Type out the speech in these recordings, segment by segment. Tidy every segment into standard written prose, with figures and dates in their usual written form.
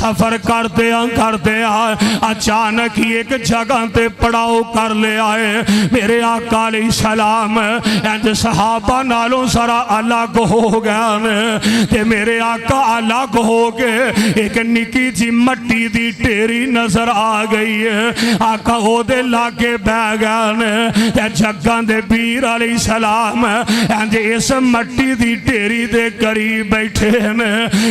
سفر کرتے اچانک ہی ایک جگہ تے پڑاؤ کر لے آئے میرے آقا علیہ السلام انج صحابہ نالوں سارا الگ ہو گیا تے میرے آقا الگ ہو کے ایک نکی جی مٹی دی ٹیری نظر آ گئی ہے آقا او دے لاگے بہ گئے تے جگہ دے پیر علیہ السلام انج اس مٹی دی ٹیری دے قریب بیٹھے ہیں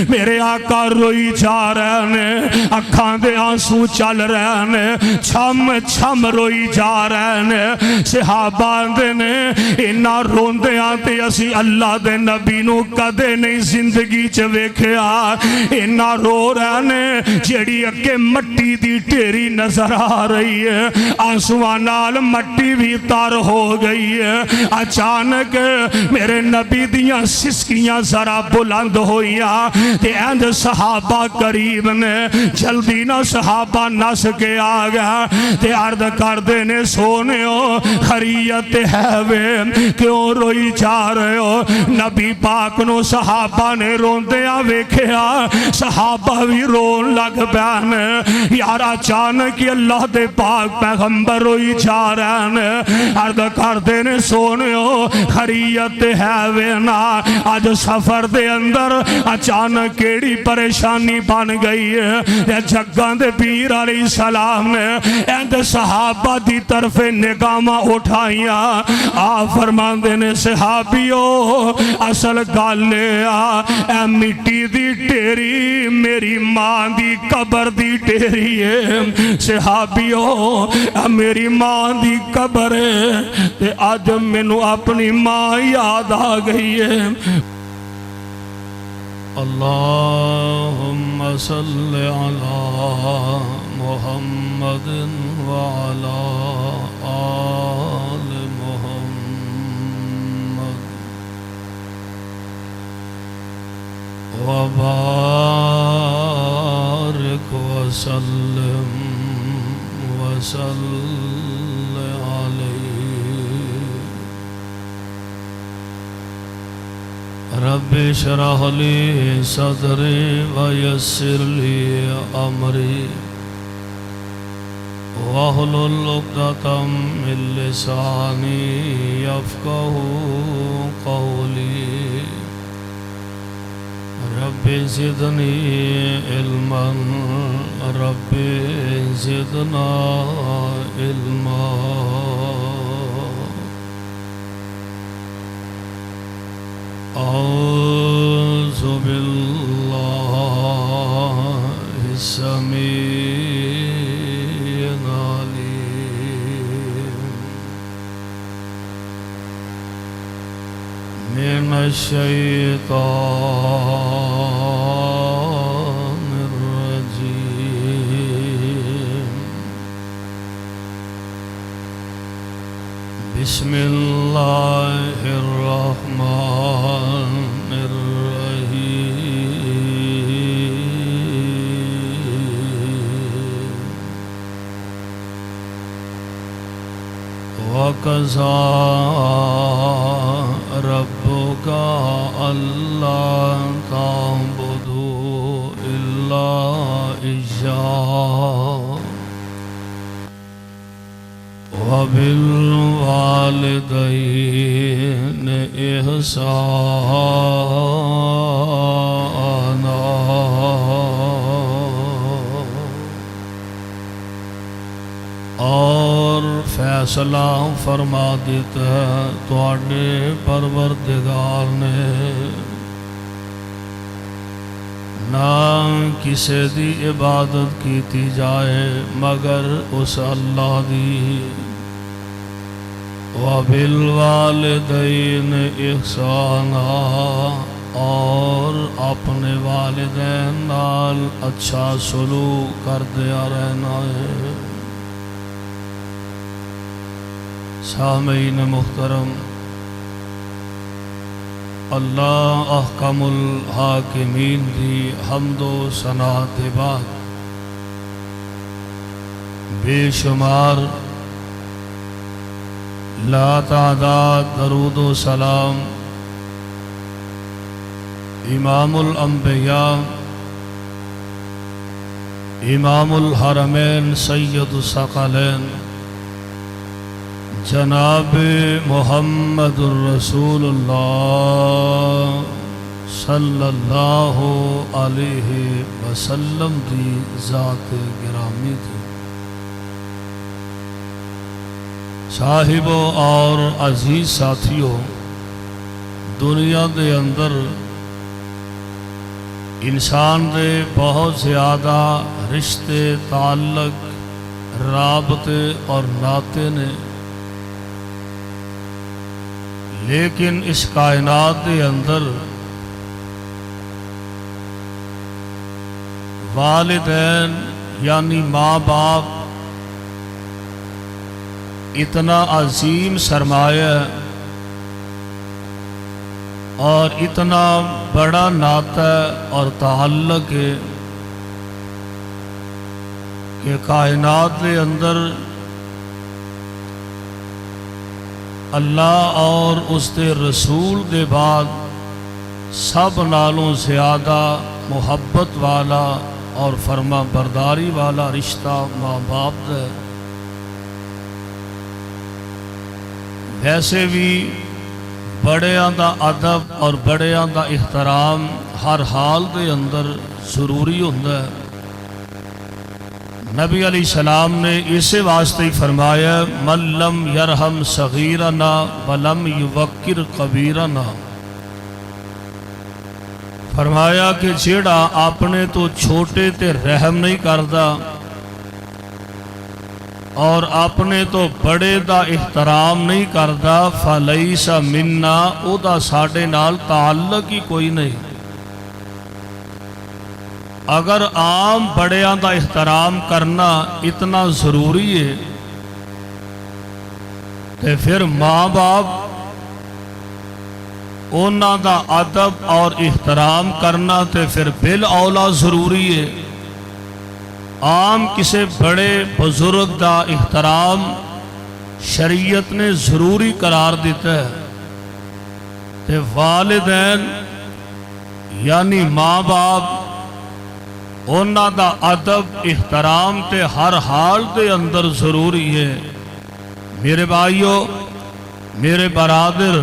میرے آقا روئی جا رہے ہیں اکھاں دے آنسو چل رہے ہیں چھم چھم روئی جا رہے ہیں صحابہ دے نے انہاں روندے آتے اسی اللہ دے نبی نو کدے نہیں زندگی چویکھیا انہاں رو رہے ہیں جیڑی اکے مٹی دی ٹیری نظر آ رہی ہے آنسواں نال مٹی بھی تار ہو گئی ہے اچانک میرے نبی دیاں سسکیاں ذرا بلند ہوئیاں تے اند صحابہ قریب نے جلدی نہ صحابہ نس کے آگا تے عرض کر دینے سونے ہو خریت ہے وے کیوں روئی جا رہے ہو نبی پاک نو صحابہ نے روندیاں ویکھیا صحابہ بھی رون لگ بیان یار اچانک اللہ دے پاک پیغمبر روئی جا رہے ہیں عرض کر دینے سونے ہو خریت ہے وے نا آج سفر دے اندر اچانک کیڑی پریشانی بن گئی ہے جگہ دے پیر علیہ السلام نے اند صحابہ دی طرف نگامہ اٹھائیاں فرمان دینے صحابیو اصل گالے اے مٹی دی ٹیری میری ماں دی قبر دی ٹیری ہے صحابیو اے میری ماں دی قبر ہے تے آج منو اپنی ماں یاد آ گئی ہے اللہم صلی علی محمد وعلی آل محمد وبارک وسلم علیہ رب اشرح لی صدری ویسر لی امری واحلل عقدۃ من لسانی یفقہوا قولی رب زدنی علما رب زدنا علما اعوذ باللہ السمیع العلیم من الشیطان الرجیم بسم اللہ الرحمن وَقَضَى رَبُّكَ أَلَّا تَعْبُدُوا إِلَّا إِيَّاهُ وَبِالْوَالِدَيْنِ إِحْسَانًا اور فیصلہ فرما دیتا ہے تواڈے پروردگار نے نہ کسی دی عبادت کیتی جائے مگر اس اللہ دی وَبِالْوَالِدَيْنِ إِحْسَانًا اور اپنے والدین نال اچھا سلوک کر دیا رہنا ہے سامعین محترم اللہ احکم الحاکمین دی حمد و ثنا کے بعد بے شمار لا تعداد درود و سلام امام الانبیاء امام الحرمین سید الثقلین جناب محمد الرسول اللہ صلی اللہ علیہ وسلم دی ذات گرامی تھی۔ صاحبوں اور عزیز ساتھیوں، دنیا دے اندر انسان دے بہت زیادہ رشتے، تعلق، رابطے اور ناطے نے، لیکن اس کائنات دے اندر والدین یعنی ماں باپ اتنا عظیم سرمایہ اور اتنا بڑا ناطہ اور تعلق ہے کہ کائنات کے اندر اللہ اور اس کے رسول کے بعد سب نالوں زیادہ محبت والا اور فرما برداری والا رشتہ ماں باپ ہے۔ ویسے بھی بڑیاں دا ادب اور بڑیاں دا احترام ہر حال دے اندر ضروری ہوتا ہے۔ نبی علیہ السلام نے اسے واسطے ہی فرمایا من لم یرحم صغیرنا ولم یوقر کبیرنا، فرمایا کہ جیڑا اپنے تو چھوٹے تے رحم نہیں کردا اور اپنے تو بڑے دا احترام نہیں کردا فلیس منا، او دا ساڈے نال تعلق ہی کوئی نہیں۔ اگر عام بڑیاں دا احترام کرنا اتنا ضروری ہے تو پھر ماں باپ اونا دا ادب اور احترام کرنا تے پھر بالاولا ضروری ہے۔ عام کسے بڑے بزرگ دا احترام شریعت نے ضروری قرار دیتا ہے، تے والدین یعنی ماں باپ اونا دا ادب احترام تے ہر حال دے اندر ضروری ہے۔ میرے بھائیو، میرے برادر،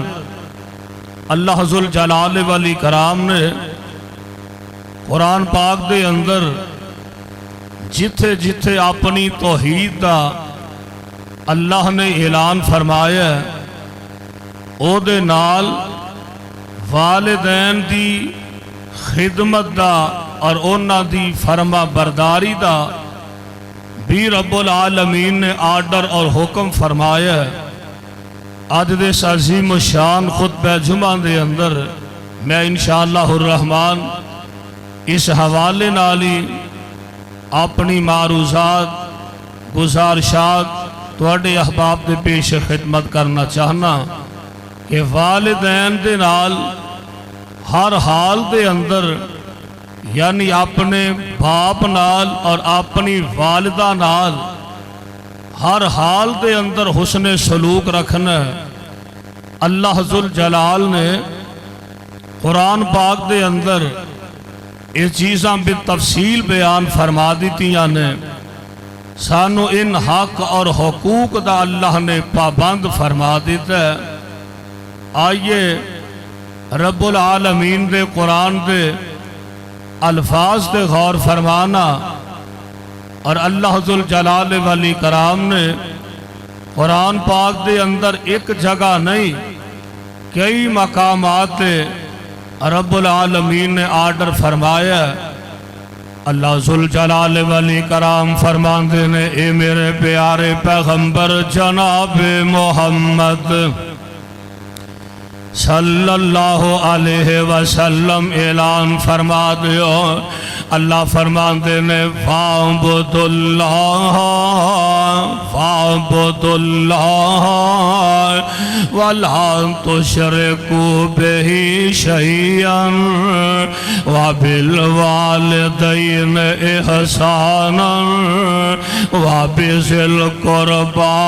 اللہ ذوالجلال والاکرام نے قرآن پاک دے اندر جتھے جتھے اپنی توحید دا اللہ نے اعلان فرمایا او دے نال والدین دی خدمت دا اور اونا دی فرما برداری دا بھی رب العالمین نے آرڈر اور حکم فرمایا۔ آج دے عظیم و شان خطبہ جمعہ دے اندر میں انشاءاللہ الرحمن اس حوالے نالی اپنی معروضات گزارشات تواڈے احباب دے پیش خدمت کرنا چاہنا کہ والدین دے نال ہر حال دے اندر یعنی اپنے باپ نال اور اپنی والدہ نال ہر حال دے اندر حسن سلوک رکھنا ہے۔ اللہ ذوالجلال نے قرآن پاک دے اندر اس چیزاں بالتفصیل بیان فرما دیتیاں نے، سانو ان حق اور حقوق دا اللہ نے پابند فرما دیتا ہے۔ آئیے رب العالمین دے قرآن دے الفاظ دے غور فرمانا، اور اللہ ذوالجلال والاکرام نے قرآن پاک دے اندر ایک جگہ نہیں کئی مقامات رب العالمین نے آرڈر فرمایا۔ اللہ ذوالجلال والاکرام فرماندے نے اے میرے پیارے پیغمبر جناب محمد صلی اللہ علیہ وسلم اعلان فرما دیو۔ اللہ فرماندے نے فَاعْبُدُ اللَّهَ وَلَا تُشْرِكُوا بِهِ شَيْئًا وَبِالْوَالِدَيْنِ إِحْسَانًا وَبِذِي الْقُرْبَى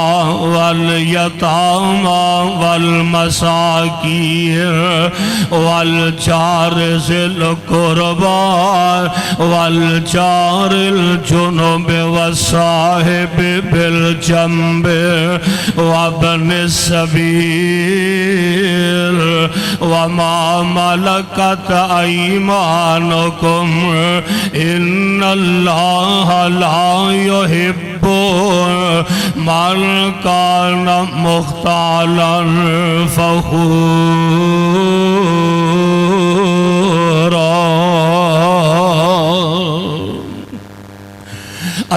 وَالْيَتَامَى وَالْمَسَاكِينِ الصغير والجار ذي القربى والجار الجنب والصاحب بالجنب وابن السبيل وما ملكت أيمانكم إن الله لا يحب من كان مختالا فخورا۔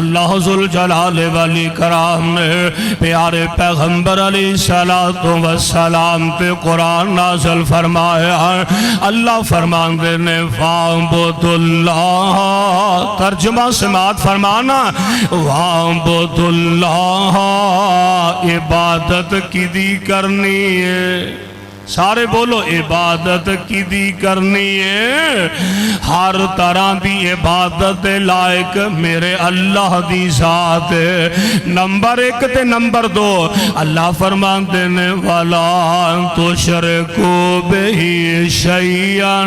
اللہ ذوالجلال والاکرام نے پیارے پیغمبر علیہ السلام پہ قرآن نازل فرمایا۔ اللہ فرماندے نے وَاعْبُدُ اللَّهَ، ترجمہ سماعت فرمانا، وَاعْبُدُ اللَّهَ، عبادت کی دی کرنی ہے، سارے بولو عبادت کی دی کرنی ہے، ہر طرح دی عبادت لائق میرے اللہ دی ذات ہے۔ نمبر ایک تے نمبر دو، اللہ فرماندے نے وَلَا تُشْرِكُوا بِهِ شَيْئًا،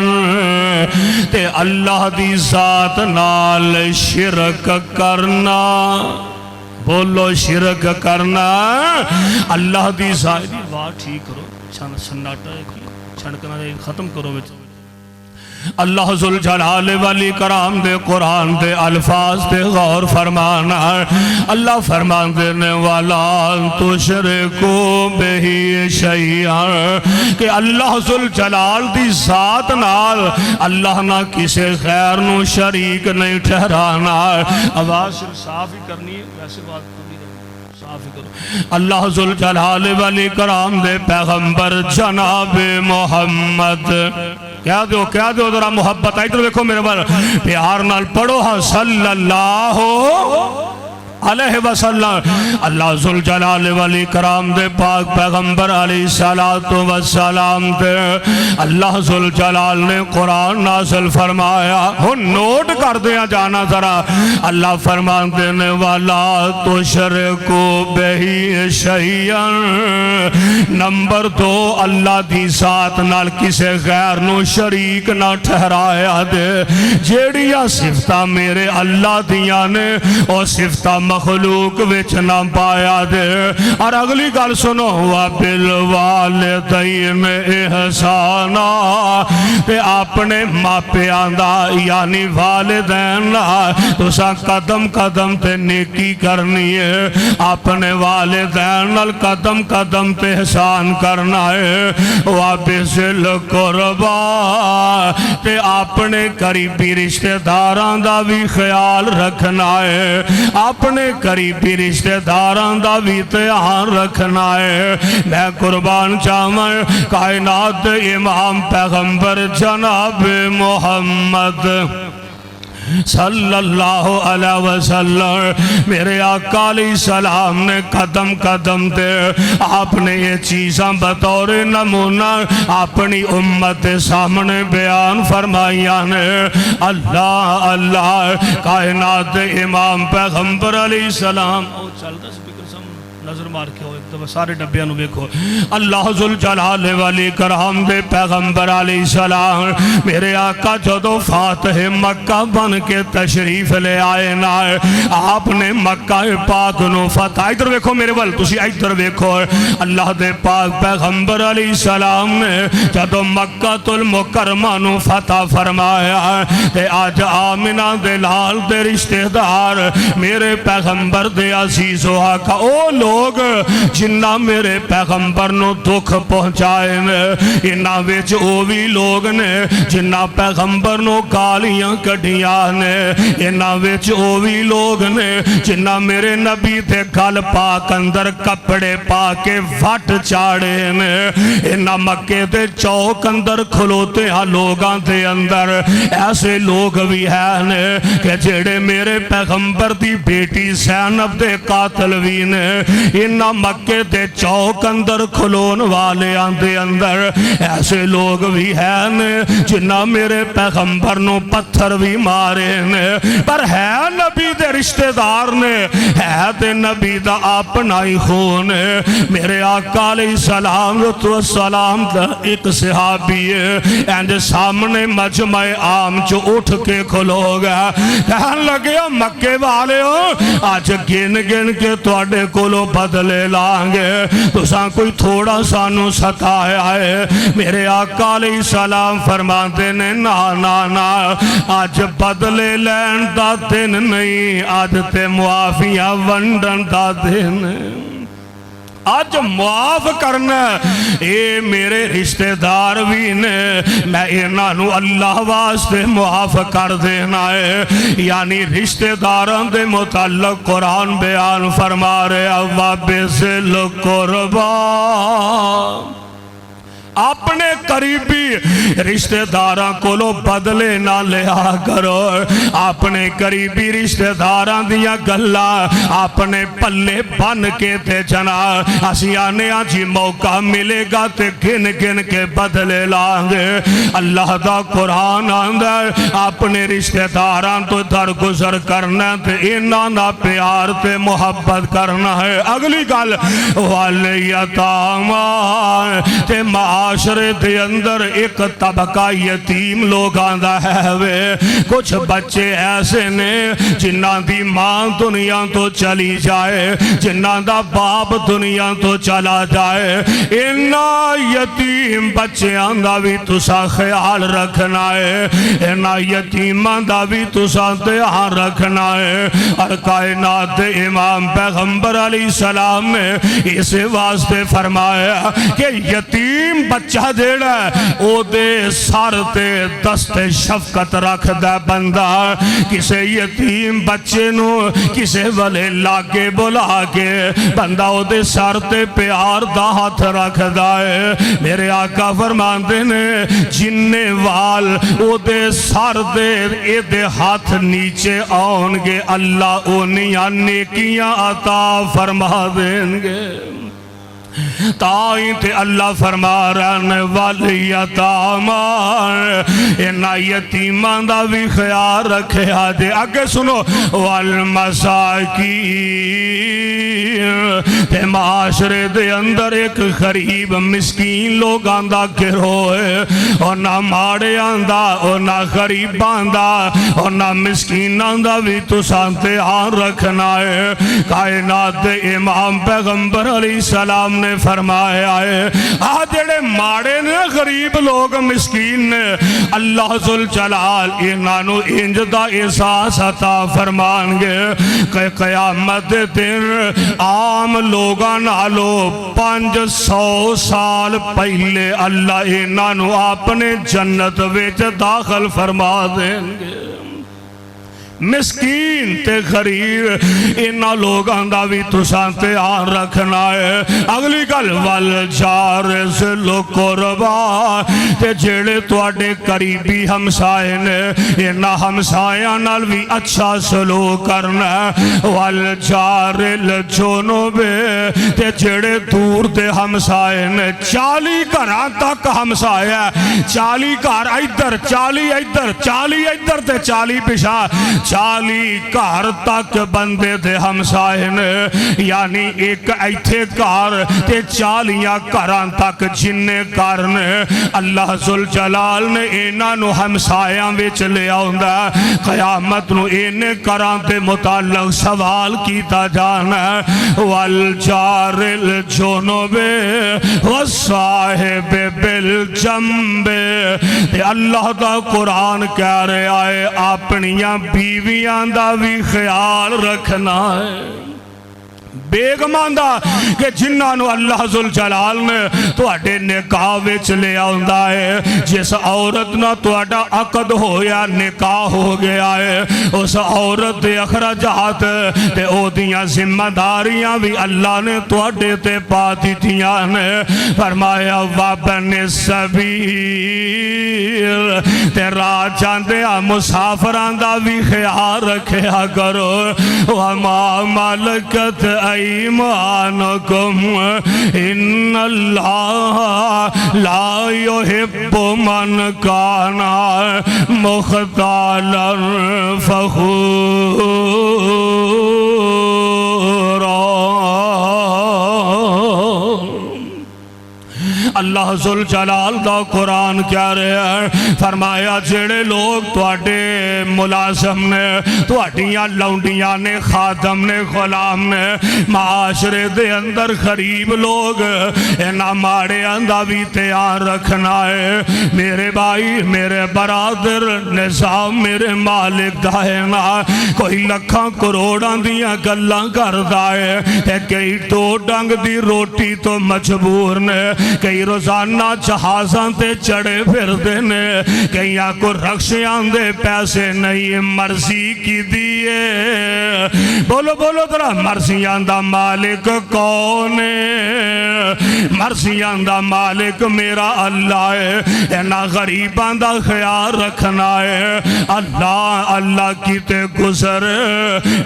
تے اللہ دی ذات نال شرک کرنا، بولو شرک کرنا، اللہ دی ذات دی بات ٹھیک کرو، سناٹا چھڑکنا ختم کرو بچ۔ اللہ ذوالجلال والاکرام دے قرآن دے الفاظ دے غور فرمانا۔ اللہ فرماندے نے وَلَا تُشْرِكُوا بِهِ شَيْئًا، کہ اللہ ذوالجلال دی ذات نال اللہ نہ کسے خیر نو شریک نہیں ٹھہرانا۔ آواز صاف ہی کرنی ہے، ویسے بات اللہ ذوالجلال والاکرام دے پیغمبر جناب محمد، کیا دو ذرا محبت، ادھر دیکھو میرے بار پیار نال پڑھو ہاں، صلی اللہ علیہ وسلم۔ اللہ ذوالجلال والاکرام دے پاک پیغمبر علیہ السلام دے اللہ ذوالجلال نے قرآن نازل فرمایا، ہو نوٹ کر دیا جانا ذرا۔ اللہ فرماندے نے وَلَا تُشْرِكُوا بِهِ شَيْئًا، نمبر دو اللہ دی ذات نال کسے غیر نو شریک نہ ٹھہرایا دے۔ جیڑیاں صفتہ میرے اللہ دیاں نے اور صفتہ مخلوق وچ نہ پایا دے۔ اور اگلی گل سنو، وَبِالْوَالِدَيْنِ اِحْسَانًا، تے اپنے ماپیاں دا یعنی والدین تو سا قدم قدم تے نیکی کرنی ہے، اپنے والدین نال قدم قدم تے احسان کرنا ہے۔ وَبِذِلْ قُرْبَى، تے اپنے قریبی رشتہ داراں دا بھی خیال رکھنا ہے، اپنے قریبی رشتہ داراں دا بھی دھیان رکھنا ہے۔ میں قربان چاہوں کائنات امام پیغمبر جناب محمد صلی اللہ علیہ وسلم، میرے آقا علیہ السلام نے قدم قدم دے آپ نے یہ چیزاں بطور نمونہ اپنی امت سامنے بیان فرمائیاں نے۔ اللہ اللہ کائنات امام پیغمبر علیہ السلام، نظر مار کے ہو ایک دفعہ سارے ڈبیاں نو دیکھو۔ اللہ ذوالجلال والاکرام دے پیغمبر علیہ السلام میرے آقا جدو فاتح مکہ بن کے تشریف لے آئے نا، آپ نے مکہ پاک نو فتح، ادھر دیکھو میرے بل تسی ادھر دیکھو، اللہ دے پاک پیغمبر علیہ السلام نے جدو مکہ المکرمہ نو فتح فرمایا، تے آج آمنہ دے لال دے رشتہ دار میرے پیغمبر دے عزیز و آقا او لوگ جنہ میرے پیغمبر نو دکھ پہنچائے نے، انہ ویچ اووی لوگ نے جنہ پیغمبر نو گالیاں کڑیاں نے، انہ ویچ اووی لوگ نے جنہ میرے نبی تے گل پاک اندر کپڑے پاکے وٹ چاڑے نے، انہ مکے تے چوک اندر کھلوتے ہیں لوگاں تے اندر ایسے لوگ بھی ہیں نے کہ جڑے میرے پیغمبر دی بیٹی زینب دے قاتل بھی نے، انہ مکے دے چوک اندر کھلون والے آندے اندر ایسے لوگ بھی ہیں جنہ میرے پیغمبر نو پتھر بھی مارے نے، پر ہے نبی دے رشتہ دار نے، ہے تے نبی دا اپنا ہی خون ہے۔ میرے آقا علیہ السلام و سلام دا ایک صحابی ہے اینج سامنے مجمع عام جو اٹھ کے کھلو گیا کہن لگے مکے والے ہو آج گن گن کے تواڈے کولو بدلے لانگے تو ساں کوئی تھوڑا سانو ستایا ہے۔ میرے آقا علیہ السلام فرماتے نے نا نا نا آج بدلے لین دا دن نہیں آج تے معافیاں ونڈن دا دن آج معاف کرنا اے میرے رشتہ دار بھی نے میں انہوں اللہ واسطے معاف کر دینا ہے۔ یعنی رشتہ داران دے متعلق قرآن بیان فرما رہے وَبِذِلْ قُرْبَى اپنے قریبی رشتہ داراں کولو بدلے نہ لیا کرو، اپنے قریبی رشتہ داراں دیا گلا اپنے پلے بن کے تے جنا اسی آنے آجی موقع ملے گا تے گن گن کے بدلے لانگے۔ اللہ دا قرآن آندر اپنے رشتہ داراں تو درگزر کرنا تے انہاں پیار تے محبت کرنا ہے۔ اگلی گل والیتاما تے معاشرے دے اندر ایک طبقہ یتیم لوگ آندہ ہے وے کچھ بچے ایسے نے جنہاں دی ماں دنیا تو چلی جائے جنہاں دا باپ دنیا تو چلا جائے انہاں یتیم بچے آندہ بھی تسا خیال رکھنا ہے انہاں یتیم آندہ بھی تسا دھیان رکھنا ہے۔ اور کائنات امام پیغمبر علیہ السلام نے اس واسطے فرمایا کہ یتیم بچہ جیڑا او دے سار تے دست شفقت رکھ دا بندہ کسے یتیم بچے نو کسے والے لاگے بلا کے بندہ او دے سار تے پیار دا ہاتھ رکھ دا ہے۔ میرے آقا فرماندے نے جننے وال او دے سار دے دے ہاتھ نیچے آن گے اللہ اونیاں نیکیاں عطا فرما دیں گے۔ تائیں تے اللہ فرما رہنے والیتاما انہا یتیمان دا بھی خیال رکھے آدھے آگے سنو والمساکین تے معاشرے دے اندر ایک غریب مسکین لوگ آندہ گروہ اور نہ ماڑے آندہ اور نہ غریب آندہ اور نہ مسکین آندہ بھی تو سانتے آن رکھنا ہے۔ کائنات امام پیغمبر علیہ السلام نے فرمایا ہے آجڑے ماڑے نے غریب لوگ مسکین نے اللہ ذوالجلال انہوں انجدہ احساس عطا فرمان گے کہ قیامت دن عام لوگاں نالو 500 سال پہلے اللہ انہوں اپنے جنت وچ داخل فرما دیں گے۔ مسکین تے غریب انہا لوگاں دا بھی تساں تے آن رکھنا ہے۔ اگلی گل والجار ذل قربا تے جیڑے تواڈے قریبی ہمسائے نے انہا ہمسایاں نال بھی اچھا سلوک کرنا ہے۔ والجار الجنوب تے جیڑے دور دے ہمسائے نے 40 گھراں تک ہمسایہ 40 گھر ادھر 40 ادھر 40 ادھر تے 40 پچھا 40 گھر تک بندے دے ہمسائے نے یعنی ایک ایتھے گھر تے 40 گھران تک جننے گھر نے اللہ ذوالجلال نے انہوں ہمسایاں وچ لے آؤندا قیامت نو انہیں گھران تے متعلق سوال کیتا جانا والجار الجنوب والصاحب بالجنب تے اللہ دا قرآن کہہ رہے آئے اپنیاں بیویاں دا بھی خیال رکھنا ہے۔ بیگمان دا کہ جنہاں اللہ ذوالجلال نے تواڈے نکاح وچ لے آندا ہے جس عورت نہ تواڈا عقد ہو یا نکاح ہو گیا ہے اس عورت دے اخراجات تے او دیاں ذمہ داریاں بھی اللہ نے تواڈے تے پا دتیاں نے فرمایا وابن السبیل تے راہ جاندیاں مسافراں دا بھی خیال رکھیا کرو وما ملکت ایمانکم ان اللہ لا یحب من کانا مختالا فخورا اللہ ذوالجلال دا قرآن کیا رہا ہے، فرمایا جڑے لوگ تواڈے ملازم نے، تواڈیاں لونڈیاں نے، خادم نے، غلام نے، معاشرے دے اندر غریب لوگ، انہاں ماڑیاں دا بھی تیار رکھنا ہے۔ میرے بھائی، میرے برادر، نظام میرے مالک دا ہے نا، کوئی لکھاں کروڑاں دیاں گلاں کردا ہے، تے کئی تو ڈنگ دی روٹی تو مجبور نے، کئی روزانہ جہازاں تے چڑھے پھر دے نے، کئی کو رکشیاں دے پیسے نہیں، مرضی کی دیئے۔ بولو بولو ذرا، مرضیاں دا مالک کون ہے؟ مرضیاں دا مالک میرا اللہ ہے۔ اینا غریباں دا خیال رکھنا ہے۔ اللہ اللہ کی تے گزر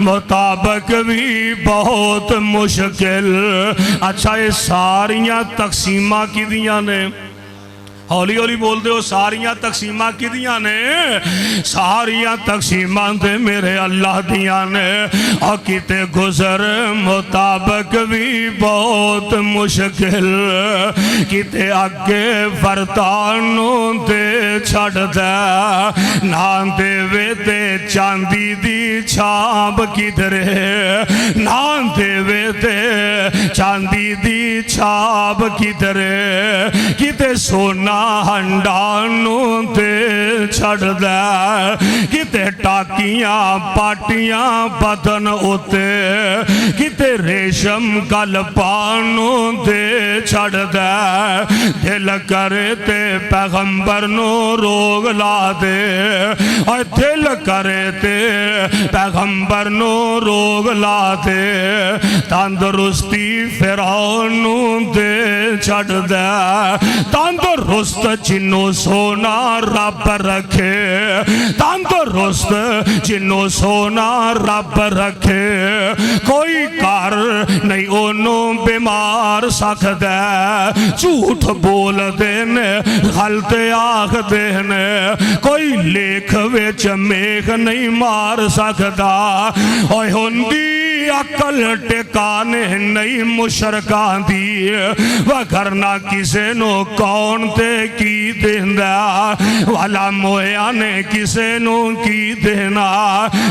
مطابق بھی بہت مشکل۔ اچھا، یہ ساریاں تقسیمہ کی دیاں نے، ہولی ہولی بول دے ہو، ساریاں تقسیمہ کی دیاں نے، ساریاں تقسیمہ دے میرے اللہ دیاں نے، اور کیتے گزر مطابق بھی بہت مشکل، کیتے اگے ورتانوں دے چھڑ دے، نان دے وے دے چاندی دی چھاپ کدرے، نان دے وے دے چاندی دی چھاپ کدرے، کیتے سونا ہنڈانوں دے چھڑ دے، کتے ٹاکیاں پاٹیاں بدن ہوتے، کتے ریشم گلپانوں دے چھڑ دے، دل کرے تے پیغمبر نو روگ لا دے، اور دل کرے تے پیغمبر نو روگ لا دے، تندرستی فرعونوں دے چھڑ دے، تندرست جنوں سونا رب رکھے، تندرست جنوں سونا رب رکھے، کوئی کار نہیں انہوں بیمار سکھدے، جھوٹ بول دینے غلط آخ دینے، کوئی لیکھ ویچ میخ نہیں مار سکھدا، اوہ ہندی عقل ٹکانے نہیں مشرکان دی، وگرنہ کسے نو کون تے کی دینا، والا مویا نے کسے نو کی دینا،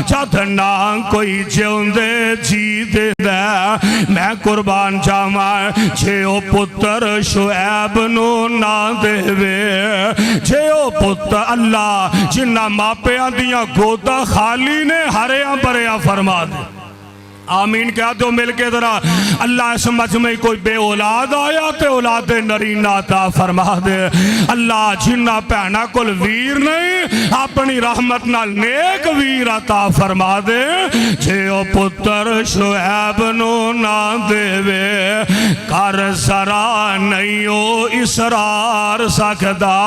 چاہتنا کوئی جیوندے جی دینا۔ میں قربان جاما چھے او پتر شعیب نو نہ دے وے، چھے او پتر اللہ جنہ ماں پہ آدیاں گودا خالی نے ہریاں بریاں فرما دے۔ آمین کہا دو مل کے ذرا، اللہ سمجھ میں کوئی بے اولاد آیا تے اولاد نرینہ عطا فرما دے۔ اللہ جنہ پہنا کل ویر نہیں، اپنی رحمت نال نیک ویر عطا فرما دے، چھے او پتر شعیب نو نہ دے وے، کر ذرا نہیں او اسرار سکدا،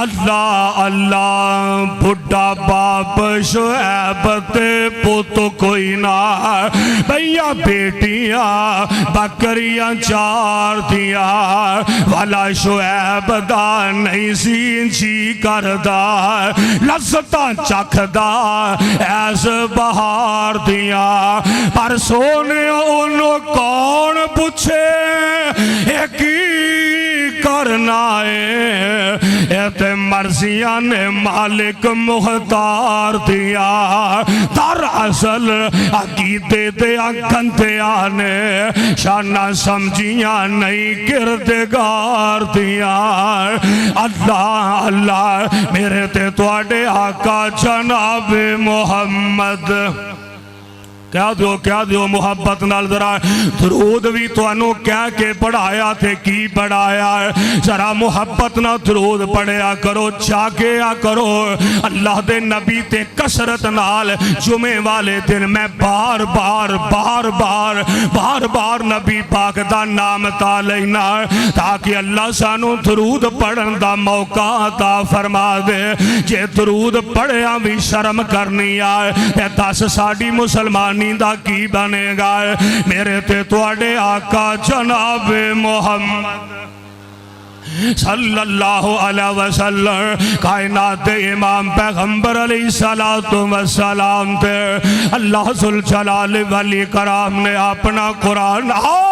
اللہ اللہ بڑھا باپ شعیب تے پتو کوئی نہ، بھیا بیٹیاں بکریاں چار دیا، والا شعیب دا نہیں سی جی کردہ، لذتاں چکھدا ایس بہار دیا، پر سونے انہوں کون پوچھے ایکی کرنا ہے، ایتے مرضیاں نے مالک مختار دیا، در اصل عقیدے دیا گھنتے آنے، شانہ سمجھیاں نہیں کردگار دیا۔ اللہ اللہ میرے تے توڑے آقا جناب محمد، کیا دیو محبت نال ذرا درود بھی تو انو کیا کہ پڑھایا تھے کی پڑھایا ہے، ذرا محبت نہ درود پڑھیا کرو، جاگیا کرو۔ اللہ دے نبی تے کسرت نال جمعے والے دن میں بار بار نبی پاک دا نام تا لینا، تاکہ اللہ سانو درود پڑھن دا موقع عطا فرما دے۔ جے درود پڑھیا بھی شرم کرنی آئے، اے دس ساڑی مسلمان دا کی بنے گا، میرے تے توڑے آقا جناب محمد صلی اللہ علیہ وسلم کائنات امام پیغمبر علیہ السلام تے اللہ ذوالجلال والاکرام نے اپنا قرآن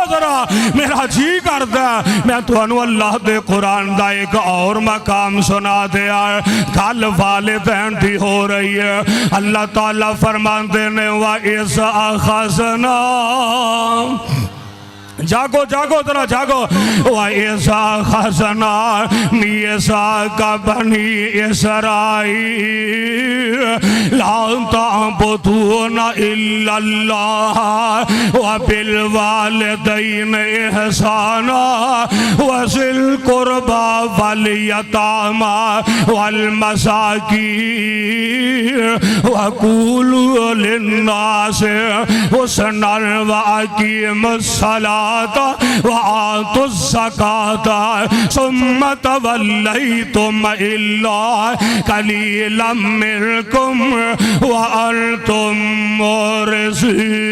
ذرا میرا جی کرتا ہے میں تانوں اللہ دے قرآن دا ایک اور مقام سنا دیا گل والدین دی ہو رہی ہے اللہ تعالیٰ فرماندے نے وَإِذْ أَخَذْنَا جاگو جاگو ذرا جاگو وَإِذَا خَزَنَا مِيثَاقَ بَنِي إِسْرَائِيلَ لَا تَعْبُدُونَ إِلَّا اللَّهَ وَبِالْوَالِدَيْنِ إِحْسَانًا وَذِي الْقُرْبَى وَالْيَتَامَى وَالْمَسَاكِينِ وَقُولُوا لِلنَّاسِ حُسْنًا وَأَقِيمُوا الصَّلَاةَ وآتوا الزكاة ثم توليتم إلا قليلا منكم وأنتم معرضون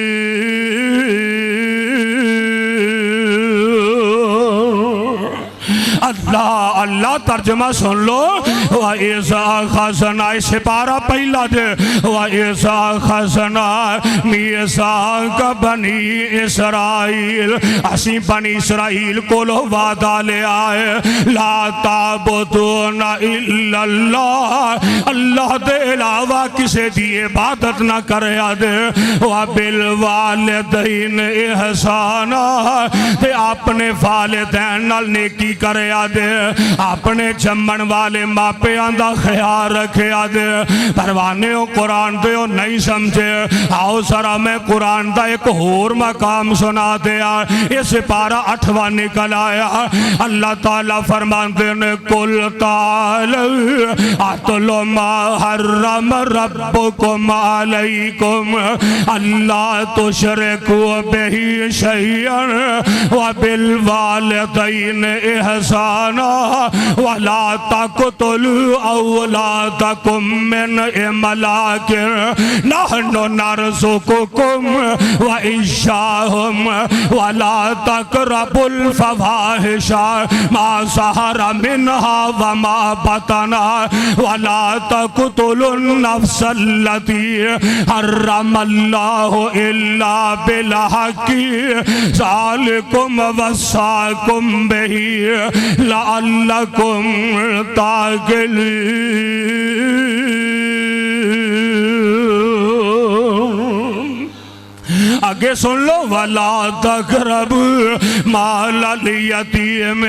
اللہ اللہ ترجمہ سن لو وَإِذَا خَزَنَا سپارہ پہلا دے وَإِذَا خَزَنَا مِيثَاقَ بَنِي إِسْرَائِيلَ اسی بنی اسرائیل کو لو وعدہ لے آئے لا تعبدون الا اللہ اللہ دے علاوہ کسے دی عبادت نہ کرے دے وَبِالْوَالِدَيْنِ إِحْسَانًا تے اپنے والدین نال نیکی کرے دے اپنے جمن والے ماپیاں دا خیال رکھے دے پروانے ہو قرآن دے ہو نہیں سمجھے آؤ ذرا میں قرآن دا ایک اور مقام سنا دیا اس پارہ 8واں نکل آیا اللہ تعالیٰ فرماندے نے قُلْ تَعَالَوْا اَتْلُوا مَا حَرَّمَ رَبُّكُمْ عَلَيْكُمْ أَلَّا تُشْرِكُوا بِهِ شَيْئًا وَبِالْوَالِدَيْنِ إِحْسَانًا وَلَا تَقْتُلُوا أَوْلَادَكُمْ مِنْ إِمْلَاقٍ نَحْنُ نَرْزُقُكُمْ وَإِيَّاهُمْ وَلَا تَقْرَبُوا الْفَوَاحِشَ مَا ظَهَرَ مِنْهَا وَمَا بَطَنَ وَلَا تَقْتُلُوا النَّفْسَ الَّتِي حَرَّمَ اللَّهُ إِلَّا بِالْحَقِّ ذَلِكُمْ وَصَّاكُمْ بِهِ لَعَلَّكُمْ تَعْقِلُونَ آگے سن لو وَلَا تَقْرَبُوا مَالَ الْيَتِيمِ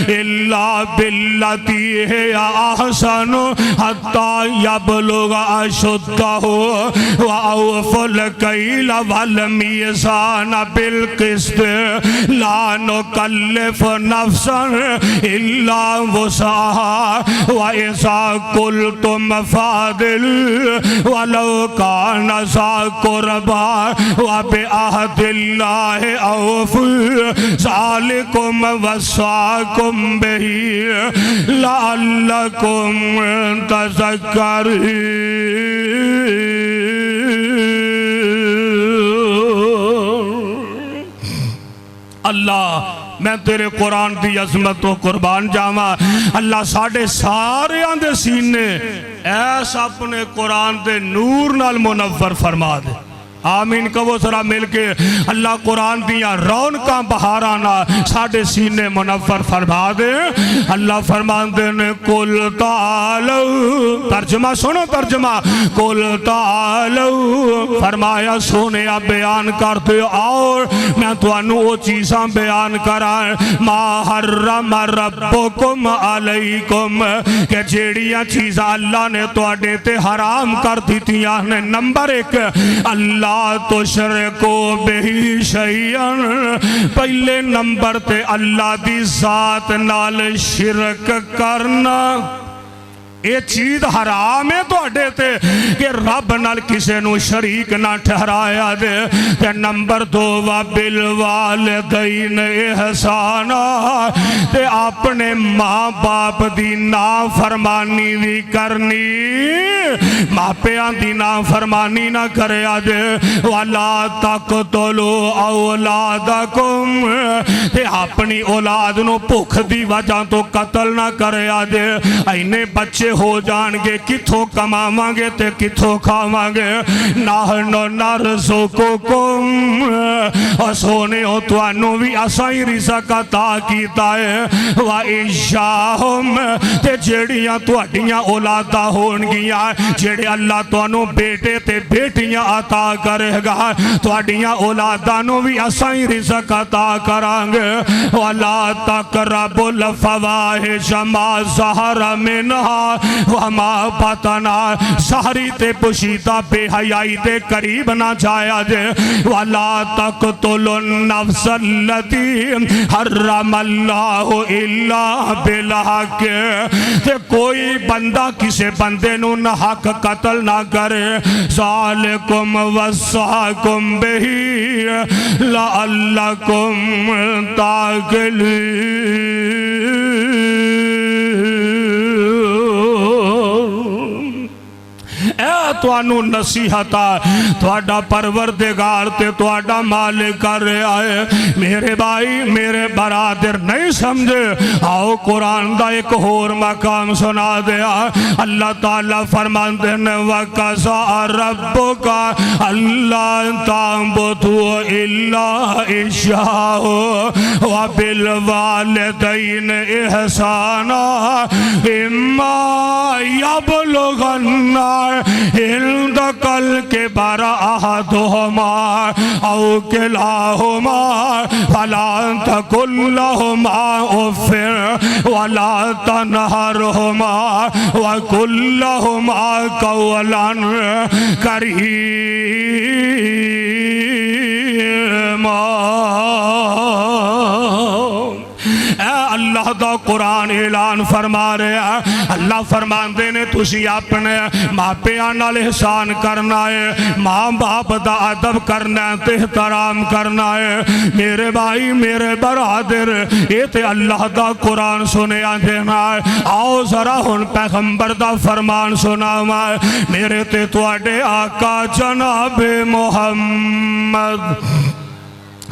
إِلَّا بِالَّتِي هِيَ أَحْسَنُ حَتَّى يَبْلُغَ أَشُدَّهُ وَأَوْفُوا الْكَيْلَ وَالْمِيزَانَ بِالْقِسْطِ لَا نُكَلِّفُ نَفْسًا إِلَّا وُسْعَهَا وَإِذَا قُلْتُمْ فَاعْدِلُوا وَلَوْ كَانَ ذَا قُرْبَى وَبِعَهْدِ اللَّهِ أَوْفُوا ذَلِكُمْ وَصَّاكُمْ بِهِ لَعَلَّكُمْ تَذَكَّرُونَ اللہ میں تیرے قرآن دی عظمت و قربان جاواں اللہ ساڑھے سارے آندے سینے ایسا اپنے قرآن دے نور نال منور فرما دے آمین کہو ذرا مل کے اللہ قرآن دیا رونقاں بہارانا ساڑھے سینے منور فرما دے اللہ فرمان دے نے قُلْ تَعَالَوْا ترجمہ سنو ترجمہ قُلْ تَعَالَوْا فرمایا سونے آپ بیان کرتے اور میں تو انو وہ چیزاں بیان کرائیں ما حرم ربکم علیکم کہ جیڑیاں چیزاں اللہ نے تو اڈیتے حرام کر دیتیاں نے نمبر 1 اللہ تشرکو بہی شیئن پہلے نمبر تے اللہ دی ذات نال شرک کرنا یہ چیز حرام ہے تواڈے تے کہ رب نال کسے نو شریک نہ ٹھہرایا دے تے نمبر 2 وبالوالدین احسانا تے اپنے ماں باپ دی نافرمانی بھی کرنی ماپیاں دی نافرمانی نہ کریا دے ولا تقتلوا اولادکم تے اپنی اولاد نو بھوک دی وجہ تو قتل نہ کریا دے اینے بچے ہو جان گے کتھوں کماواں گے تے کتھوں کھاواں گے نحن نرزقکم سونے ہو توانوں بھی اسائی رزق عطا کیتا ہے وَإِشَّاهُمْ تے جیڑیاں تواڈیاں اولاداں ہون گیاں جیڑے اللہ توانوں بیٹے تے بیٹیاں عطا کرے گا تواڈیاں اولاداں نو بھی اسائی رزق عطا کران گے وَلَا تَقْرَبُوا الْفَوَاحِشَ مَا ظَهَرَ مِنْهَا وَمَا بَطَنَ ظاہری تے پوشیدہ بے حیائی دے قریب نہ جایا دے وَلَا تَقْتُلُوا النَّفْسَ الَّتِي حَرَّمَ اللَّهُ إِلَّا بِالْحَقِّ تے کوئی بندہ کسے بندے نو نہ حق قتل نہ کرے ذَالِكُمْ وَصَّاكُمْ بِهِ لَعَلَّكُمْ تَعْقِلُونَ اے توانو نصیحتا تواڈا پروردگار تے تواڈا مالک کر رہا ہے میرے بھائی میرے برادر نہیں سمجھے آؤ قرآن دا ایک اور مقام سنا دیا اللہ تعالیٰ فرماندے نے وَقَضَىٰ رَبُّكَ أَلَّا تَعْبُدُوا إِلَّا إِيَّاهُ وَبِالْوَالِدَيْنِ إِحْسَانًا إِمَّا يَبْلُغَنَّ عندك الكبر أحدهما أو كلاهما فلا تقل لهما أف ولا تنهرهما وقل لهما قولا كريما اللہ دا قرآن اعلان فرما رہا ہے اللہ فرمان دینے تسی اپنے ماں پیان نال احسان کرنا ہے ماں باپ دا ادب کرنا ہے احترام کرنا ہے میرے بھائی میرے برادر یہ تے اللہ دا قرآن سنے دینا ہے آؤ ذرا ہن پیغمبر دا فرمان سنا ہے میرے تے تواڈے آقا جناب محمد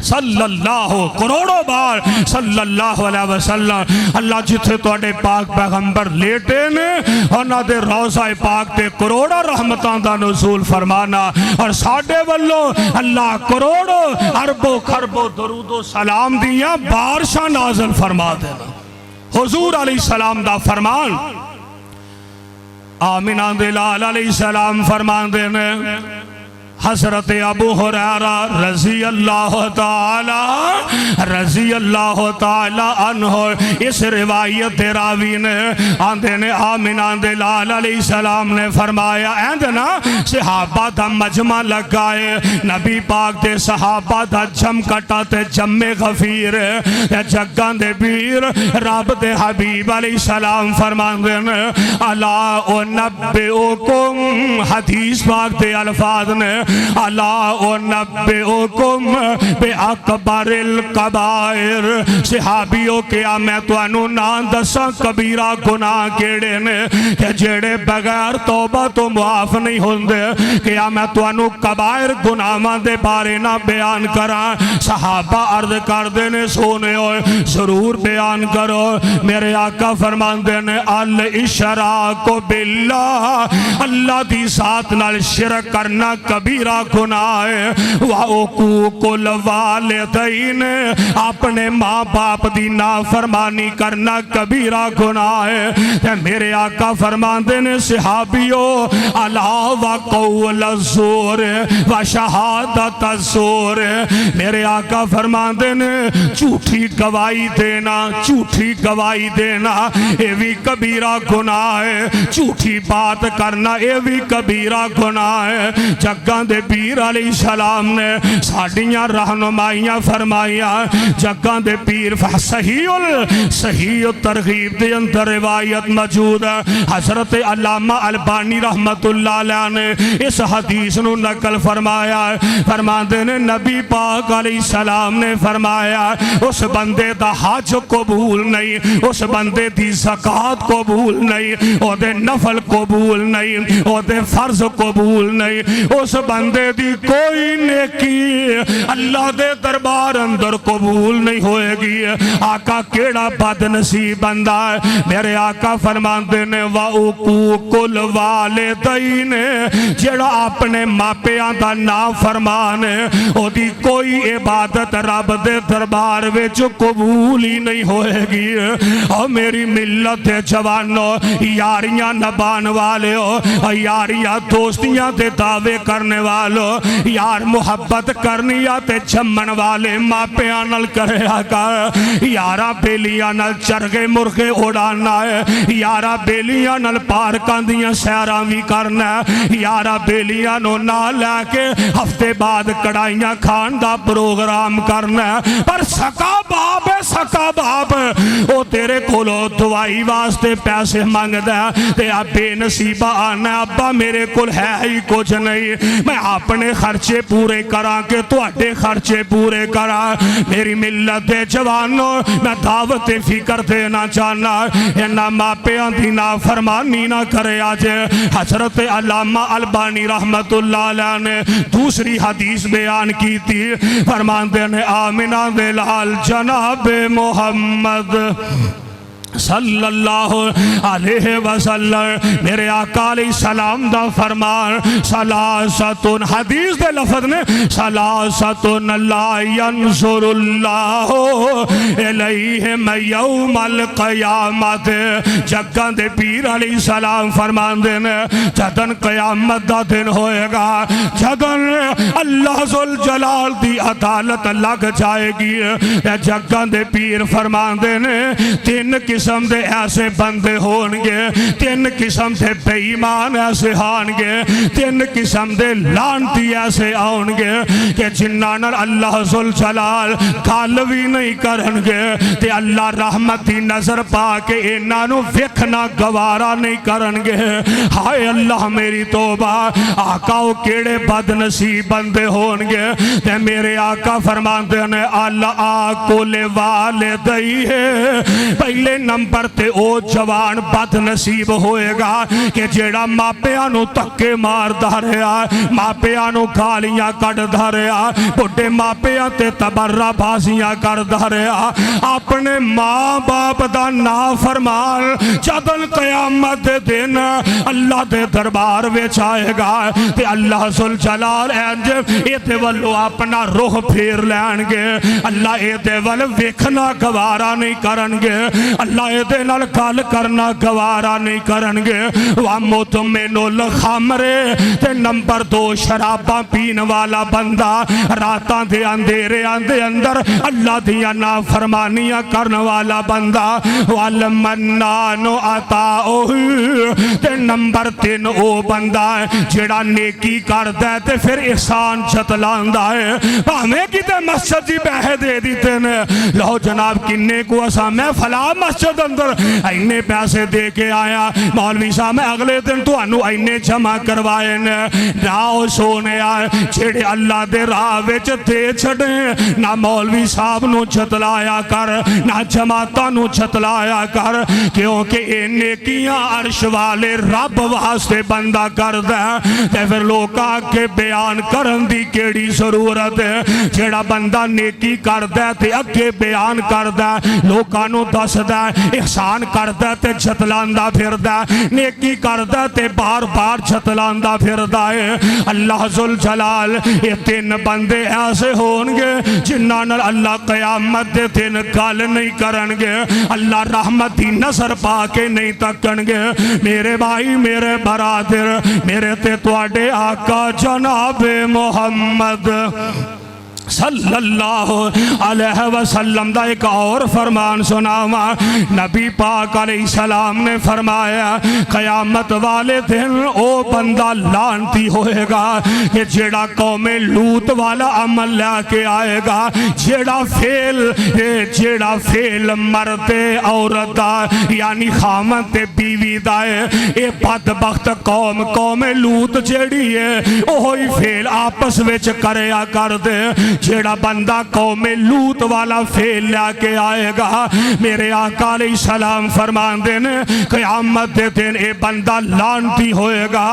صلی اللہ کروڑوں بار صلی اللہ علیہ وسلم اللہ جتھے توڑے پاک پیغمبر لیٹے نے اور نہ دے روضہ پاک تے کروڑا رحمتان دا نزول فرمانا اور ساڑھے واللو اللہ کروڑوں عربوں خربوں درود و سلام دیا بارشاہ نازل فرما دینا حضور علیہ السلام دا فرمان آمینہ دلال علیہ السلام فرمان دینے حضرت ابو ہریرہ رضی اللہ تعالی عنہ اس روایت راوی نے آندے نے آمینہ دلال علیہ السلام نے فرمایا ایندنا صحابہ دا مجمع لگائے نبی پاک دے صحابہ دا جم کٹا تے جم غفیر جگان دے بیر رب دے حبیب علیہ السلام فرماندے نے الا انبئکم حدیث پاک دے الفاظ نے الا انبئکم بے اکبر القبائر صحابیوں کیا میں توانو نام دسا کبیرہ گناہ کیڑے نے کہ جیڑے بغیر توبہ تو معاف نہیں ہوندے کیا میں توانو کبائر گناہ دے بارے نہ بیان کرا صحابہ عرض کر دینے سونے ہوئے ضرور بیان کرو میرے آقا فرمان دینے الاشراک باللہ اللہ دی ذات نال شرک کرنا کبیرہ گناہ ہے وَعُقُوقُ الْوَالِدَيْنِ اپنے ماں باپ دی نافرمانی کرنا کبیرہ گناہ ہے میرے آقا فرمان دینے صحابیوں علاوہ قول الزور و شہادت الزور میرے آقا فرمان دینے جھوٹی گواہی دینا یہ بھی کبیرہ گناہ ہے جھوٹی بات کرنا یہ بھی کبیرہ گناہ ہے جگہ دے پیر علیہ السلام نے ساڑیاں رہنمائیاں فرمائیاں جگاں دے پیر صحیح الترغیب دے اندر روایت موجود ہے حضرت علامہ البانی رحمت اللہ علیہ نے اس حدیث نو نقل فرمایا فرماندے نے نبی پاک علیہ السلام نے فرمایا اس بندے دا حج قبول نہیں اس بندے دی زکاة قبول نہیں او دے نفل قبول نہیں او دے فرض قبول نہیں اس بندے دی کوئی نیکی اللہ دے دربار اندر قبول نہیں ہوئے گی آقا کیڑا بد نصیب بندہ ہے میرے آقا فرماندے نے وَعُقُوقُ الْوَالِدَيْنِ جڑا اپنے ماپیاں دا نام فرمانے او دی کوئی عبادت رب دے دربار وچ قبول ہی نہیں ہوئے گی اور میری ملت دے جوانوں یاریاں نبان والے ہو یاریاں دوستیاں دے دعوے کرنے والوں یار محبت کرنی یا تے چمن والے ماپیاں نل کرے کر یارہ بیلیاں نل چرگے مرغے اڑانا ہے یارہ بیلیاں نل پارکاں دیاں سیراں بھی کرنا ہے یارہ بیلیاں نو نہ لے کے ہفتے بعد کڑائیاں کھان دا پروگرام کرنا ہے پر سکا باپ او تیرے کولو دوائی واسطے پیسے مانگ دے تے اب بے نصیبہ آنا ابا میرے کول ہے ہی کچھ نہیں میں اپنے خرچے پورے کرا کے تو اٹھے خرچے پورے کرا میری ملت دے جوانوں میں دعوت فکر دینا چاہنا انہا ماپیاں دینا فرمانی نہ کرے آجے حضرت علامہ البانی رحمت اللہ علیہ نے دوسری حدیث بیان کی تھی فرماندے نے آمنہ دلال جناب محمد صلی اللہ علیہ وسلم میرے آقا علیہ السلام دا فرمان سلاستن حدیث دے لفظ نے سلاستن لا ینظر اللہ علیہم یوم القیامت جگہ دے پیر علیہ السلام فرمان دینے جدن قیامت دا دن ہوئے گا جدن اللہ ذوالجلال دی عدالت لگ جائے گی جگہ دے پیر فرمان دینے تین قسم دے ایسے بندے ہونگے تین قسم دے بے ایمان ایسے ہونگے تین قسم دے لانتی ایسے آنگے کہ جنانر اللہ ذوالجلال کالوی نہیں کرنگے تے اللہ رحمتی نظر پا کے انانو وکھنا گوارا نہیں کرنگے ہائے اللہ میری توبہ آقاو کیڑے بد نصیب بندے ہونگے تے میرے آقا فرماندے نے اللہ آقو لے والدئی ہے پہلے نمبر تے او جوان بد نصیب ہوئے گا کہ جیڑا ماپیانو تکے مار دھاریا ماپیانو گالیاں کٹ دھاریا بڑے ماپیاں تے تبرہ بازیاں کر دھاریا اپنے ماں باپ دا نافرمان جدل قیامت دن اللہ دے دربار وچ آئے گا تے اللہ ذوالجلال ایتے والو اپنا روح پھیر لینگے اللہ ایتے والو ویکھنا گوارا نہیں کرنگے اللہ ایدے نال کال کرنا گوارا نہیں کرنگے وَمُتْمِنُ الْخَمْرِ تے نمبر 2 شراباں پین والا بندہ راتاں دے اندھیرے اندے اندر اللہ دیا نافرمانیاں کرن والا بندہ وَالْمَنَّانُ عَطَاؤُهُ تے نمبر 3 او بندہ جڑا نیکی کردہ تے پھر احسان جتلاندہ ہے ہمیں کی تے مسجد جی بہے دے دیتے نے لو جناب کنے کو اسا میں فلا مسجد اندر اینے پیسے دے کے آیا مولوی صاحب میں اگلے دن تو انو اینے جمع کروائے راو سونے آئے چھڑے اللہ دے راہ وچ دے چھڑے نہ مولوی صاحب نو چھتلایا کر نہ جماعتہ نو چھتلایا کر کیونکہ اے نیکیاں عرش والے رب واسطے بندہ کر دے تے پھر لوکاں کے بیان کرن دی کیڑی ضرورت ہے جیڑا بندہ نیکی کر دے تے اگے بیان کر دے لوکاں نو دس دے احسان کردہ تے چھتلاندہ پھر دے نیکی کردہ تے بار بار چھتلاندہ پھر دے اللہ ذوالجلال یہ 3 بندے ایسے ہونگے جنہاں اللہ قیامت دے دن گال نہیں کرنگے اللہ رحمتی نظر پا کے نہیں تکنگے میرے بھائی میرے برادر میرے تے تواڈے آقا جناب محمد صلی اللہ علیہ وسلم دا ایک اور فرمان سناوا. نبی پاک علیہ السلام نے فرمایا قیامت والے دن او بندہ لعنتی ہوئے گا کہ جیڑا قوم لوط والا عمل لے کے آئے گا، جیڑا فیل مرد عورت دا یعنی خامن تے بیوی دا ہے. اے بدبخت قوم لوط جیڑی ہے وہی فیل آپس وچ کریا کر دے. جیڑا بندہ قوم لوط والا فیل لے کے آئے گا، میرے آقا علیہ السلام فرمان دینے قیامت دے دن اے بندہ لعنتی ہوئے گا.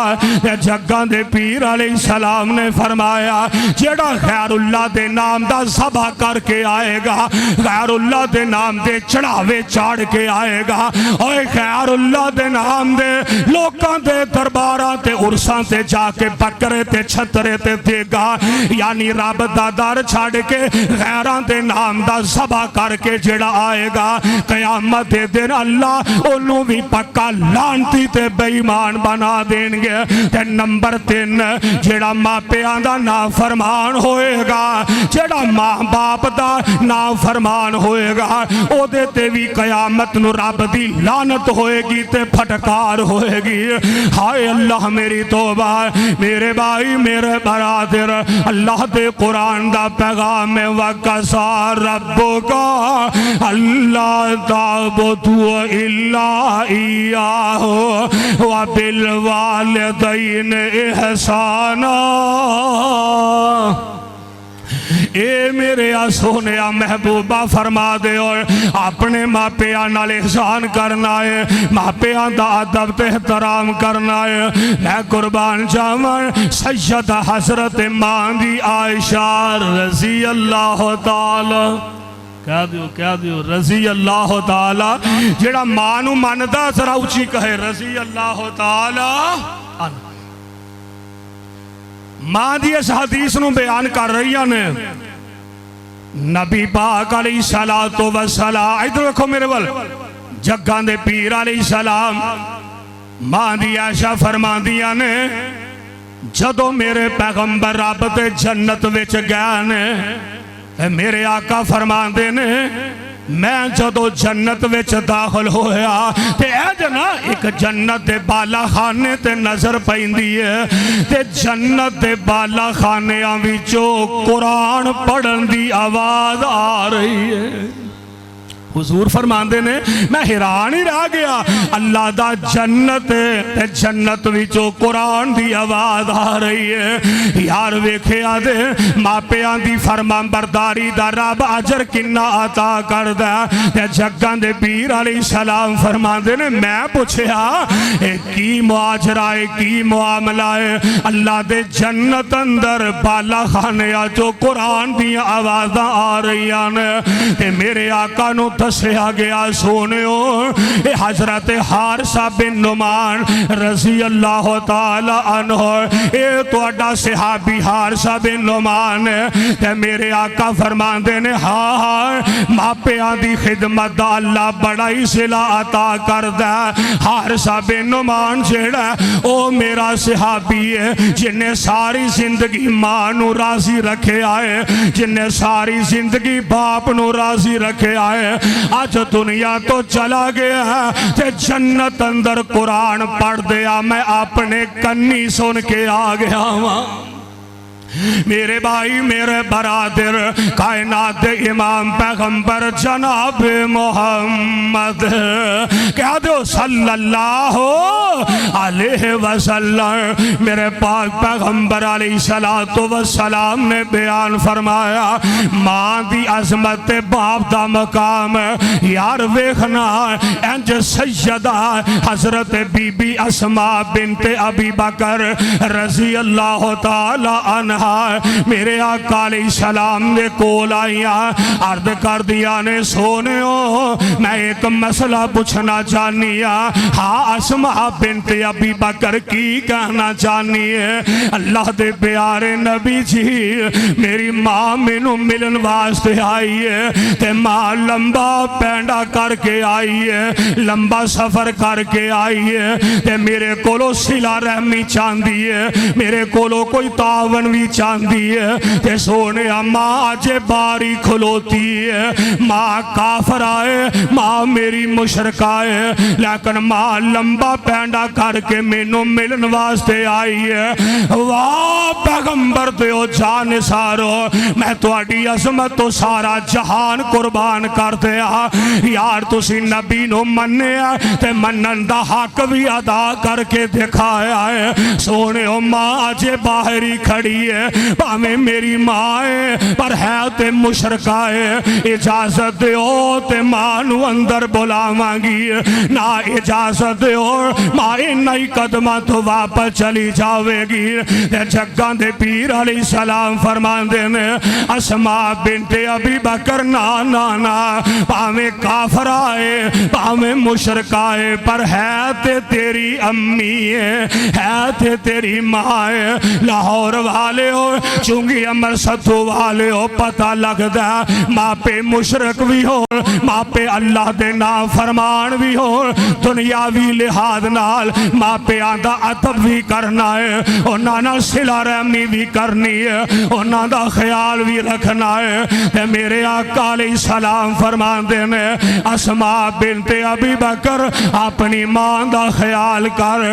جگہ دے پیر علیہ السلام نے فرمایا جیڑا غیر اللہ دے نام دا ذبح کر کے آئے گا، غیر اللہ دے نام دے چڑھاوے چاڑ کے آئے گا، اور غیر اللہ دے نام دے لوکاں دے درباراں تے عرساں تے جا کے بکرے تے چھترے تے دے گا، یعنی رب دا در چھاڑ کے غیراں دے نام دا ذبح کر کے جڑا آئے گا قیامت دے دن اللہ انہوں بھی پکا لعنتی تے بے ایمان بنا دیں گے. تے نمبر 3 جڑا ماں پیاں دا نافرمان ہوئے گا، جڑا ماں باپ دا نافرمان ہوئے گا، او دے تے بھی قیامت نو رب دی لعنت ہوئے گی تے پھٹکار ہوئے گی. ہائے اللہ میری توبہ. میرے بھائی میرے برادر، اللہ دے قرآن دا پیغام وَقَضَىٰ رَبُّكَ أَلَّا تَعْبُدُوا إِلَّا إِيَّاهُ وَبِالْوَالِدَيْنِ إِحْسَانًا. اے میرے سونے محبوبہ فرما دے اور اپنے ماں پیاں نال احسان کرنا ہے، ماں پیاں دا ادب تے احترام کرنا ہے. میں قربان جاواں سیدہ حضرت ماں دی عائشہ رضی اللہ تعالی کہہ دیو رضی اللہ تعالی. جڑا ماں نو مندا ذرا اچھی کہے رضی اللہ تعالی عنہ. ماں دی اس حدیث نو بیان کر رہی نے نبی پاک علیہ السلام. ادھر دیکھو میرے ول جگاں دے پیر علیہ السلام ماں دی عائشہ فرماندیاں نے جدو میرے پیغمبر رب تے جنت وچ گئے نے، میرے آقا فرماندے نے میں جدو جنت وچ داخل ہویا تے اے جنا ایک جنت دے بالا خانے تے نظر پیندی ہے تے جنت دے بالا خانیاں وچوں قرآن پڑھن دی آواز آ رہی ہے. حضور فرماندے نے میں حیران ہی رہ گیا، اللہ دا جنت تے جنت وچوں قرآن دی آواز آ رہی ہے. یار ویکھے آدھے ماں پیاں دی فرمان برداری دا رب اجر کنا عطا کردہ. تے جگاں دے پیر علیہ السلام فرماندے نے میں پوچھیا کی معاجرہ ہے کی معاملہ ہے؟ اللہ دے جنت اندر بالا خانیاں جو قرآن دی آواز آ رہی ہیں. تے میرے آقا نو دسیا گیا سونیو اے حضرت حارثہ بن نعمان رضی اللہ تعالی عنہ اے تو اڈا صحابی حارثہ بن نعمان تے میرے آقا فرماندے نے ہاں ماں پیاں دی خدمت دا اللہ بڑا ہی صلہ عطا کردہ. حارثہ بن نعمان جیڑا او میرا صحابی ہے جن نے ساری زندگی ماں نو راضی رکھے آئے، جن نے ساری زندگی باپ نو راضی رکھے آئے. آج دنیا تو چلا گیا ہے تے جنت اندر قرآن پڑھ دیا میں اپنے کنی سن کے آ گیا ہوں. میرے بھائی میرے برادر، کائنات امام پیغمبر جناب محمد کہہ دو صلی اللہ علیہ وسلم، میرے پاک پیغمبر علیہ السلام نے بیان فرمایا ماں دی عظمت باپ دا مقام. یار ویکھنا انج سیدہ حضرت بی بی اسماء بنت ابی بکر رضی اللہ تعالی عنہ میرے آقا علیہ السلام نے کول آئیاں عرض کر دیا نے سونیو میں ایک مسئلہ پوچھنا چاہنیا. ہاں اسماء بنت ابی بکر کی کہنا چاہنی ہے؟ اللہ دے پیارے نبی جی میری ماں مینوں ملن واسطے آئی ہے تے ماں لمبا پینڈا کر کے آئی ہے، لمبا سفر کر کے آئی ہے تے میرے کولو صلہ رحمی چاندی ہے، میرے کولو کوئی تعاون بھی بڑی چاندی ہے تے سونے ماں اج باری کھلوتی ہے ماں کافر آئے ماں میری مشرک آئے لیکن ماں لمبا پینڈا کر کے مینوں ملن واسطے آئی ہے واہ پیغمبر دیو جان سارو میں تواڈی عظمت تو سارا جہان قربان کر دیا یار تسی نبی نو منیا تے منن دا حق بھی ادا کر کے دکھایا ہے سونے او ماں اج باہر ہی کھڑی ہے پاویں میری ماں ہے پر ہے تے مشرک ہے اجازت دیو تے ماں نو اندر بلاواں گی نہ اجازت دیو ماں انہی قدمہ تو واپس چلی جاوے گی جگاں دے پیر علیہ السلام فرماندے نے اسماء بنت ابی بکر نا پاویں کافر آئے پاویں مشرک آئے پر ہے تے تیری امی ہے تے تیری ماں ہے لاہور والے ہو چونگی امر ستو والے ہو پتہ لگ دا ماں پہ مشرک بھی ہو ماں پہ اللہ دے نام فرمان بھی ہو دنیاوی لحاظ نال ماں پہ آدھا عطب بھی کرنا ہے انہاں نہ صلہ رحمی بھی کرنی ہے انہاں دا خیال بھی رکھنا ہے تے میرے آقا علیہ السلام فرمان دینے اسماء بنت ابی بکر اپنی ماں دا خیال کر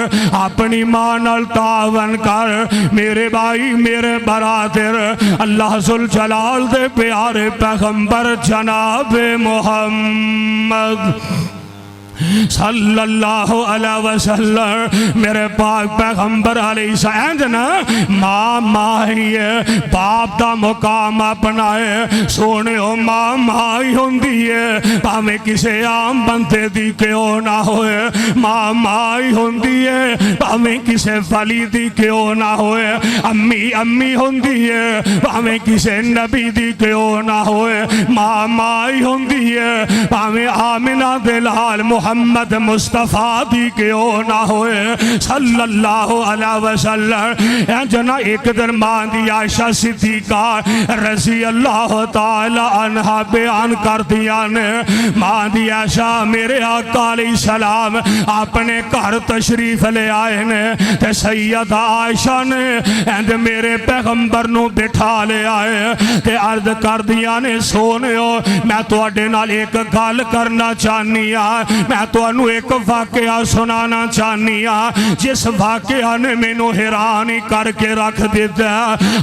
اپنی ماں نال تعاون کر میرے بھائی میرے برادر اللہ ذوالجلال دے پیارے پیغمبر جناب محمد صلی اللہ علیہ وسلم میرے پاک پیغمبر علیہ السلام ماں ہی ہے باپ دا مقام اپنائے سونے ہو ماں ہی ہوندی ہے پاویں کسے عام بندے دی کیوں نہ ہوئے ماں ہی ہوندی ہے پاویں کسے ولی دی کیوں نہ ہوئے امی ہوندی ہے پاویں کسے نبی دی کیوں نہ ہوئے ماں ہی ہوندی ہے پاویں آمنہ دلال محمد مصطفیٰ دی کیوں نہ ہوئے صلی اللہ علیہ وسلم جنا ایک دن ماں دی عائشہ صدیقہ رضی اللہ تعالی عنہ بیان کر دیا نے ماں دی عائشہ میرے آقا علیہ السلام اپنے گھر تشریف لے آئے نے تے سیدہ عائشہ نے میرے پیغمبر نو بٹھا لے آئے تے عرض کر دیا نے سونے ہو میں تو اڈے نال ایک گال کرنا چاہنی میں تو انو ایک واقعہ سنانا چاہنی جس واقعہ نے میں نو حیرانی کر کے رکھ دیتا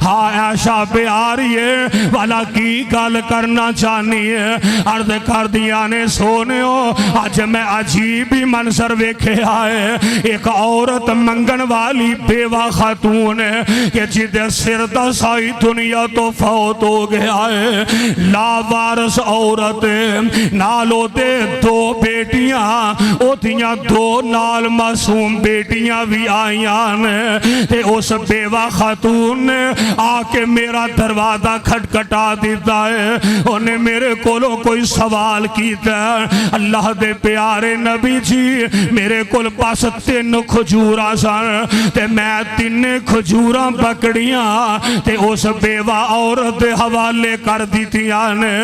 ہاں عائشہ پہ آ رہی ہے والا کی گال کرنا چاہنی ہے عرض کر دیا نے سونے ہو آج میں عجیب ہی منظر ویکھے آئے ایک عورت منگن والی بیوہ خاتون ہے کہ جدے سر دسائی دنیا تو فوت ہو گیا ہے لا وارث عورت نالو دے دو بیٹیاں او دیاں دو نال معصوم بیٹیاں بھی آئیاں نے تے اس بیوہ خاتون نے آکے میرا دروازہ کھٹکھٹا دیتا ہے انہیں میرے کولو کوئی سوال کیتا ہے اللہ دے پیارے نبی جی میرے کول پاس 3 کھجوراں سن تے میں 3 کھجوراں پکڑیاں تے اس بیوہ عورت دے حوالے کر دیتیاں نے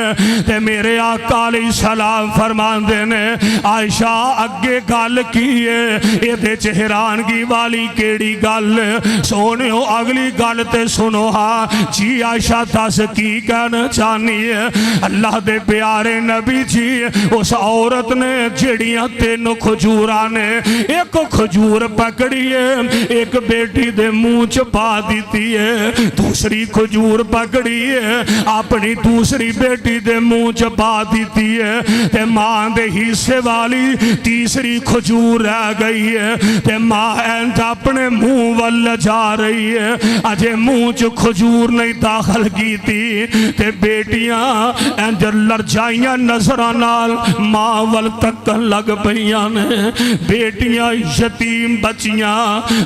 تے میرے آقا علیہ السلام فرمان دینے عائشہ اگے گال کیے یہ دے چہرانگی والی کیڑی گال سونے ہو اگلی گال تے سنو ہاں جی عائشہ دس کی کہنا چاہنی ہے اللہ دے پیارے نبی جی اس عورت نے جڑیاں 3 کھجوراں نے ایک کھجور پکڑی ہے ایک بیٹی دے منہ چپا دیتی ہے دوسری کھجور پکڑی ہے اپنی دوسری بیٹی دے منہ چپا دیتی ہے تے ماں دے حصے والی تیسری کھجور رہ گئی ہے تے ماں اینج اپنے منہ وال جا رہی ہے اجے منہ چ کھجور نہیں داخل کی تھی تے بیٹیاں اینج لرجائیاں نظران نال ماں وال تکن لگ پئیاں نے بیٹیاں یتیم بچیاں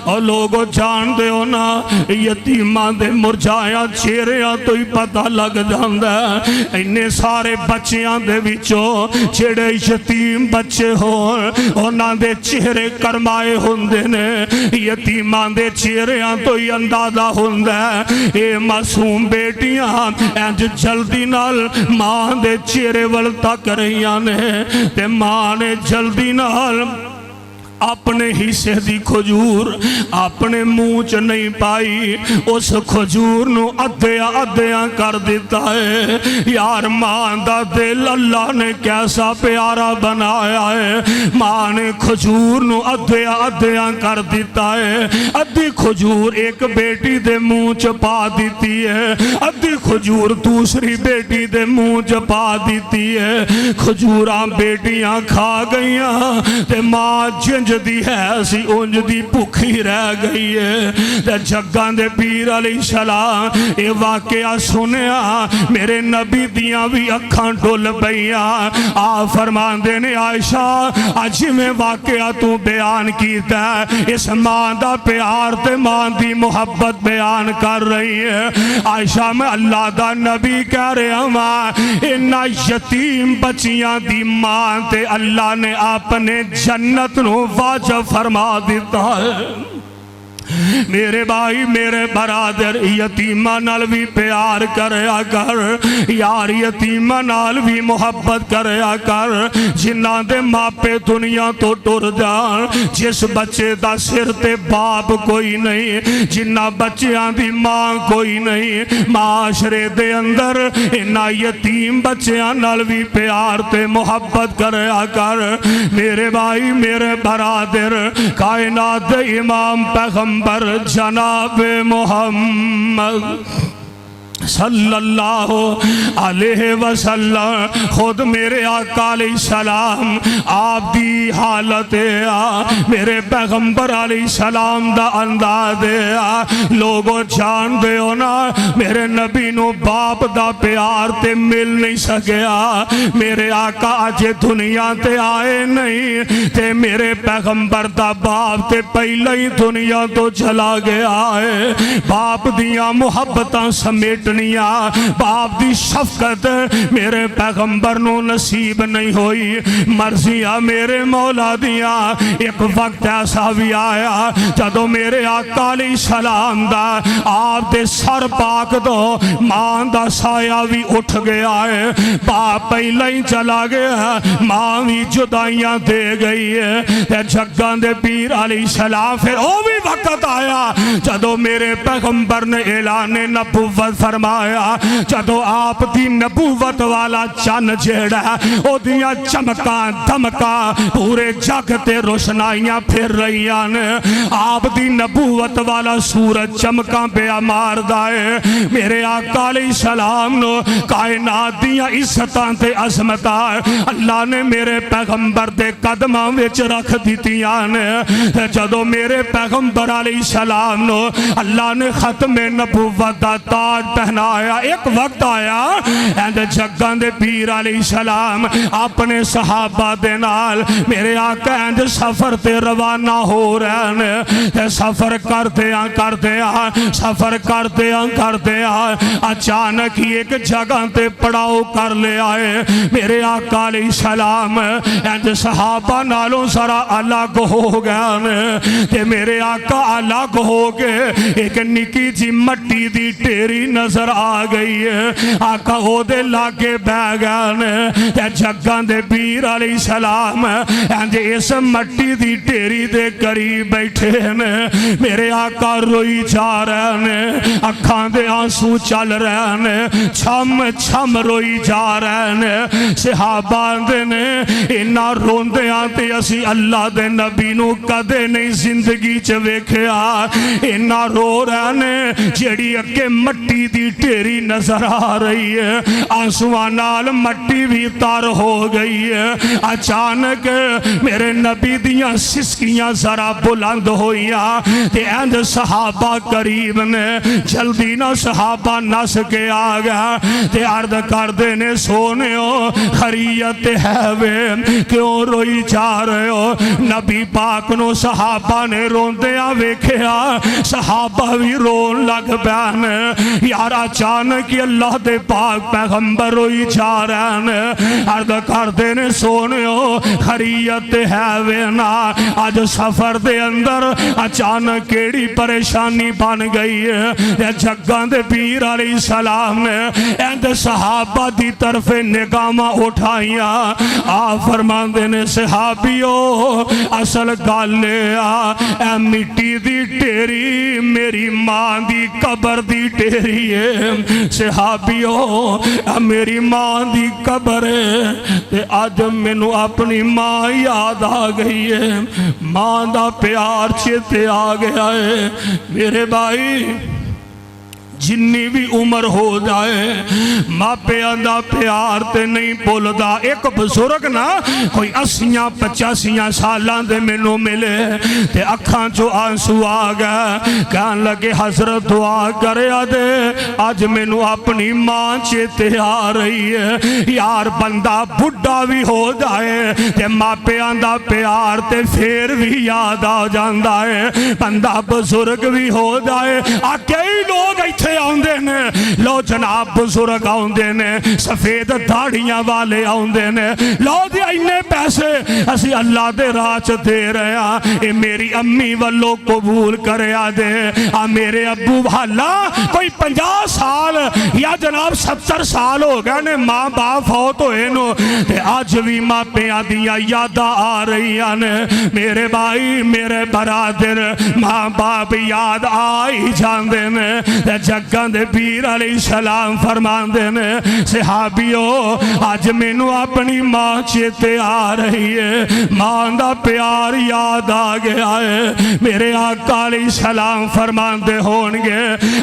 اور لوگوں جان دے ہو نا یتیماں دے مرجایا چہریاں تو ہی پتہ لگ جاندا ہے انہیں سارے بچیاں دے وچوں جڑے یتیم بچے ہون انہاں دے چہرے کرمائے ہوندے نے یتیماں دے چہریاں تو ہی اندازہ ہوندا ہے اے معصوم بیٹیاں انج جلدی نال ماں دے چہرے ول تک رہیاں نے تے ماں نے جلدی نال اپنے حصے دی کھجور اپنے منہ چ نہیں پائی، اس کھجور نو ادھیاں ادھیاں کر دیتا ہے۔ یار ماں دا دل اللہ نے کیسا پیارا بنایا ہے، ماں نے کھجور نو ادھیاں ادھیاں کر دیتا ہے۔ ادھی کھجور ایک بیٹی دے منہ چ پا دیتی ہے، ادھی کھجور دوسری بیٹی دے منہ چ پا دیتی ہے۔ کھجوراں بیٹیاں کھا گئیاں تے ماں جنج دی ہے سی اونج دی بھوکھی رہ گئی ہے۔ تے جگاں دے پیر علیہ السلام یہ واقعہ سنیا، میرے نبی دیاں بھی اکھاں ڈول پئیاں۔ آپ فرماندے نے عائشہ اج میں واقعہ تو بیان کیتا ہے، اس ماں دا پیار تے ماں دی محبت بیان کر رہی ہے۔ عائشہ میں اللہ دا نبی کہہ رہے ہاں انہاں یتیم بچیاں دی ماں تے اللہ نے اپنے جنت نو واجب فرما دیتا ہے۔ میرے بھائی میرے برادر یتیمہ نال بھی پیار کریا کر، یار یتیمہ نال بھی محبت کریا کر۔ جنہاں دے ماپے دنیا تو ٹر جان، جس بچے دا سر تے باپ کوئی نہیں، جنہ بچیاں دی ماں کوئی نہیں، معاشرے دے اندر انہاں یتیم بچیاں نال بھی پیار تے محبت کریا کر۔ میرے بھائی میرے برادر کائنات دے امام پیغمبر جناب محمد صلی اللہ علیہ وسلم خود میرے آقا علیہ السلام آپ دی حالت میرے پیغمبر علیہ السلام دا انداز لوگوں جان دے ہونا میرے نبی نو باپ دا پیار تے مل نہیں سکیا۔ میرے آقا آج دنیا تے آئے نہیں تے میرے پیغمبر دا باپ تے پہلے ہی دنیا تو چلا گیا ہے۔ باپ دیاں محبتاں سمیٹ باپ دی شفقت میرے پیغمبر نو نصیب نہیں ہوئی۔ مرضیاں میرے مولا دیا ایک وقت ایسا بھی آیا جدو میرے آقا علیہ السلام دا آپ دے سر پاک دو ماں دا سایہ بھی اٹھ گیا ہے۔ باپ پہلے ہی چلا گیا، ماں بھی جدائیاں دے گئی ہے۔ تے جگاں دے پیر علیہ السلام پھر او بھی وقت آیا جدو میرے پیغمبر نے اعلان نبوت فرمایا، جدو آپ دی نبوت والا چن جیڑا او دیا چمکاں دمکاں پورے جگ تے روشنائیاں پھر رہیاں نے۔ آپ دی نبوت والا سورج چمکاں پہ مار دائے۔ میرے آقا علیہ السلام نو کائنات دیا عزتاں تے عظمتاں اللہ نے میرے پیغمبر دے قدماں وچ رکھ دیتیاں نے۔ جدو میرے پیغمبر علیہ السلام نو اللہ نے ختم نبوت دا تاج پہنایا، ایک وقت آیا جگاں دے پیر علیہ السلام اپنے صحابہ دے نال میرے آقا سفر تے روانہ ہو رہے ہیں۔ سفر کرتے اچانک ہی ایک جگہ تے پڑاؤ کر لے آئے۔ میرے آقا علیہ السلام صحابہ نالوں سارا الگ ہو گئے تے میرے آقا الگ ہو گئے۔ ایک نکی جی مٹی دی ٹیری نظر آ گئی ہے، آقا او دے لاگے بہ گئے تے جگاں دے پیر علیہ السلام اس مٹی دی ٹیری دے قریب بیٹھے نے۔ میرے آقا روئی جا رہے ہیں، اکھاں دے آنسو چل رہے ہیں، چھم چھم روئی جا رہے ہیں۔ صحابہ دے نے انہاں روندیاں تے اسی اللہ دے نبی نو کدے نہیں زندگی چ ویکھیا۔ انہاں رو رہے ہیں جیڑی اگے مٹی دی ٹیری نظر آ رہی ہے، آنسواں نال مٹی بھی تر ہو گئی ہے۔ اچانک میرے نبی دیاں سسکیاں ذرا بلند ہوئیاں تے اند صحابہ قریب نے جلدی نہ صحابہ نس کے آ گیا تے عرض کر دینے سونے ہو خریت ہے وے کیوں روئی جا رہے ہو؟ نبی پاک نو صحابہ نے روندیاں ویکھیا، صحابہ بھی رون لگ پین۔ یار اچانک ہی اللہ دے پاک پیغمبر ہوئی جا رہے ہیں عرض کردے نے سونیو خیریت ہے وینا آج سفر دے اندر اچانک کیڑی پریشانی بن گئی ہے جگاں دے پیر علیہ السلام نے اند صحابہ دی طرف نگاہاں اٹھائیاں فرماندے نے صحابیو اصل گل اے مٹی دی ٹیری میری ماں دی قبر دی ٹیری ہے صحابیو میری ماں دی قبر ہے تے آج مینوں اپنی ماں یاد آ گئی ہے ماں دا پیار چیتے آ گیا ہے میرے بھائی جنی بھی عمر ہو جائے ماں پیاندہ پیار تے نہیں بولدا ایک بزرگ نا کوئی 80-85 سالان دے مینوں ملے تے اکھاں جو آنسو آ گئے کہن لگے حضرت دعا کریا دے آج مینوں اپنی ماں چیتے آ رہی ہے یار بندہ بڑھا بھی ہو جائے تے ماں پیاندہ پیار تے پھر بھی یاد آ جاندا ہے بندہ بزرگ بھی ہو جائے کئی لوگ ایتھے آندے نے لو جناب بزرگ آندے نے سفید داڑیاں والے آندے نے لو دی اینے پیسے اسی اللہ دے راچ دے رہے ہیں اے میری امی والو قبول کریا دے میرے ابو بھالا کوئی 50 سال یا جناب 70 سال ہو گئے نے ماں باپ فوت ہوئے نو تے آج بھی ماں پیاں دیاں یاداں آ رہی ہیں میرے بھائی میرے برادر ماں باپ یاد آئی جاندے نے جگاں دے پیر علیہ السلام فرماندے نے صحابیو آج مینوں اپنی ماں چیتے آ رہی ہے ماں دا پیار یاد آ گیا ہے میرے آقا علیہ السلام فرماندے ہونگے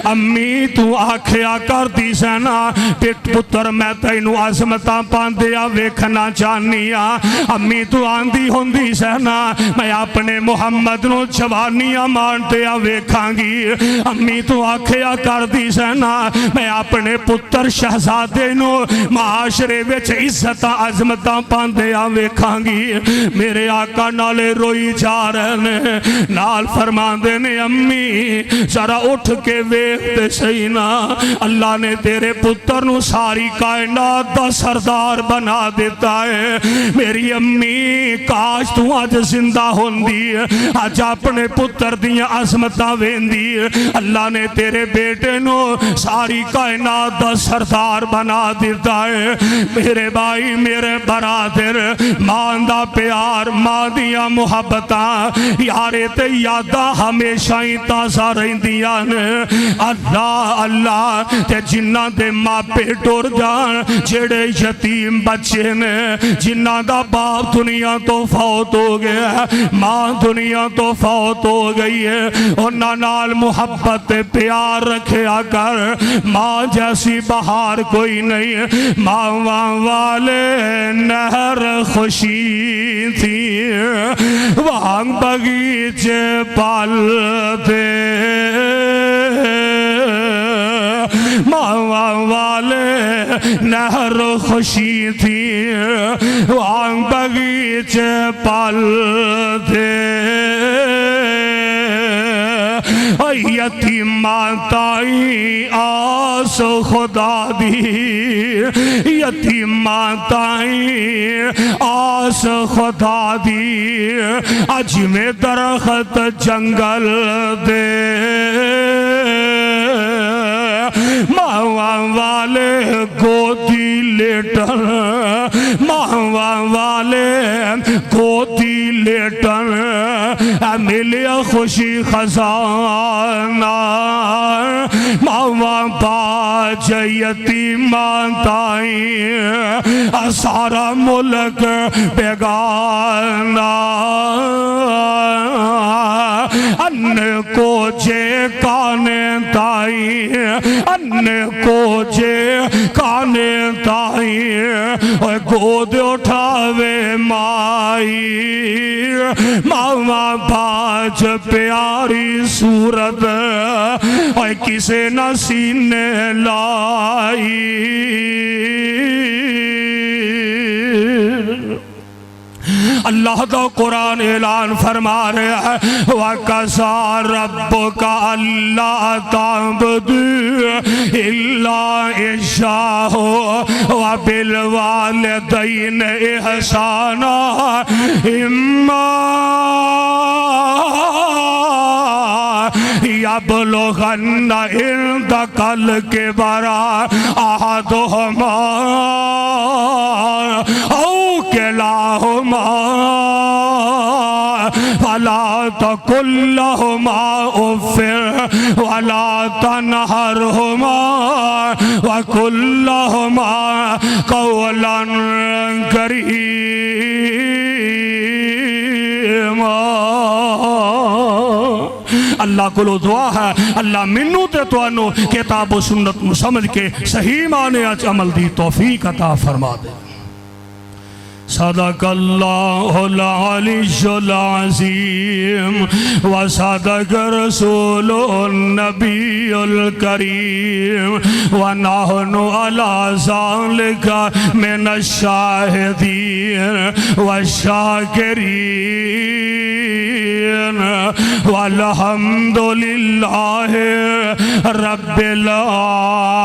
امی تو آکھیا کر دی سینا پٹ پتر میں تینوں عظمتاں پاندیا ویکھنا چاہنیا امی تو آندی ہوندی سینا میں اپنے محمد نو جوانیاں مانتیا ویکھاں گی امی تو آکھیا کر دی سینا میں اپنے پتر شہزادے نو معاشرے وچ عزتاں عظمتاں پاندیاں ویکھاں گی میرے آقا نالے روئی جا رہے نے نال فرماندے نے امی ذرا اٹھ کے ویکھتے سینا اللہ نے تیرے پتر نو ساری کائنات دا سردار بنا دیتا ہے میری امی کاش تو آج زندہ ہوندی آج اپنے پتر دیاں عظمتاں ویندی اللہ نے تیرے بیٹے نو ساری کائنات دا سردار بنا دیتا ہے میرے بھائی میرے برادر ماں دا پیار ماں دیا محبتاں یارے تے یاداں ہمیشہ ہی تازہ رہندیاں نے اللہ اللہ تے جنہ دے ماں پہ ٹر جان جڑے یتیم بچے نے جنہ دا باپ دنیا تو فوت ہو گیا ماں دنیا تو فوت ہو گئی ہے انہاں نال محبت پیار رکھیا کر ماں جیسی بہار کوئی نہیں ماں والے نہر خوشی تھی وہاں بغیچے پالتے ماں والے نہر خوشی تھی وہاں بغیچے پالتے یتیماں تائی آس خدا دی یتیماں تائی آس خدا دی اج میں درخت جنگل دے ماں والے گودی لیٹن ماں والے گودی لیٹن ملیا خوشی خزانہ ماں باج یتیماں تائیں سارا ملک بیگانہ ان کو جے کانے تائیں ان کو جے کانے تائیں گود اٹھاوے مائی ماما باج پیاری صورت اور کسے نہ سینے لائی اللہ دا قرآن اعلان فرما رہا ہے وَقَضَى رَبُّكَ أَلَّا تَعْبُدُوا إِلَّا إِيَّاهُ وَبِالْوَالِدَيْنِ إِحْسَانًا إِمَّا يَبْلُغَنَّ عِندَكَ الْكِبَرَ أَحَدُهُمَا أَوْ كِلَاهُمَا فَلَا تَقُل لَّهُمَا أُفٍّ وَلَا تَنْهَرْهُمَا وَقُل لَّهُمَا قَوْلًا كَرِيمًا۔ اللہ کو دعا ہے اللہ منو تے تو انو کتاب و سنت سمجھ کے صحیح معنی اچ عمل دی توفیق عطا فرما دے۔ صدق اللہ العلی العظیم وصدق رسول النبی الکریم ونحن علی ذالک من الشاہدین والشاکرین والحمدللہ رب العالمین۔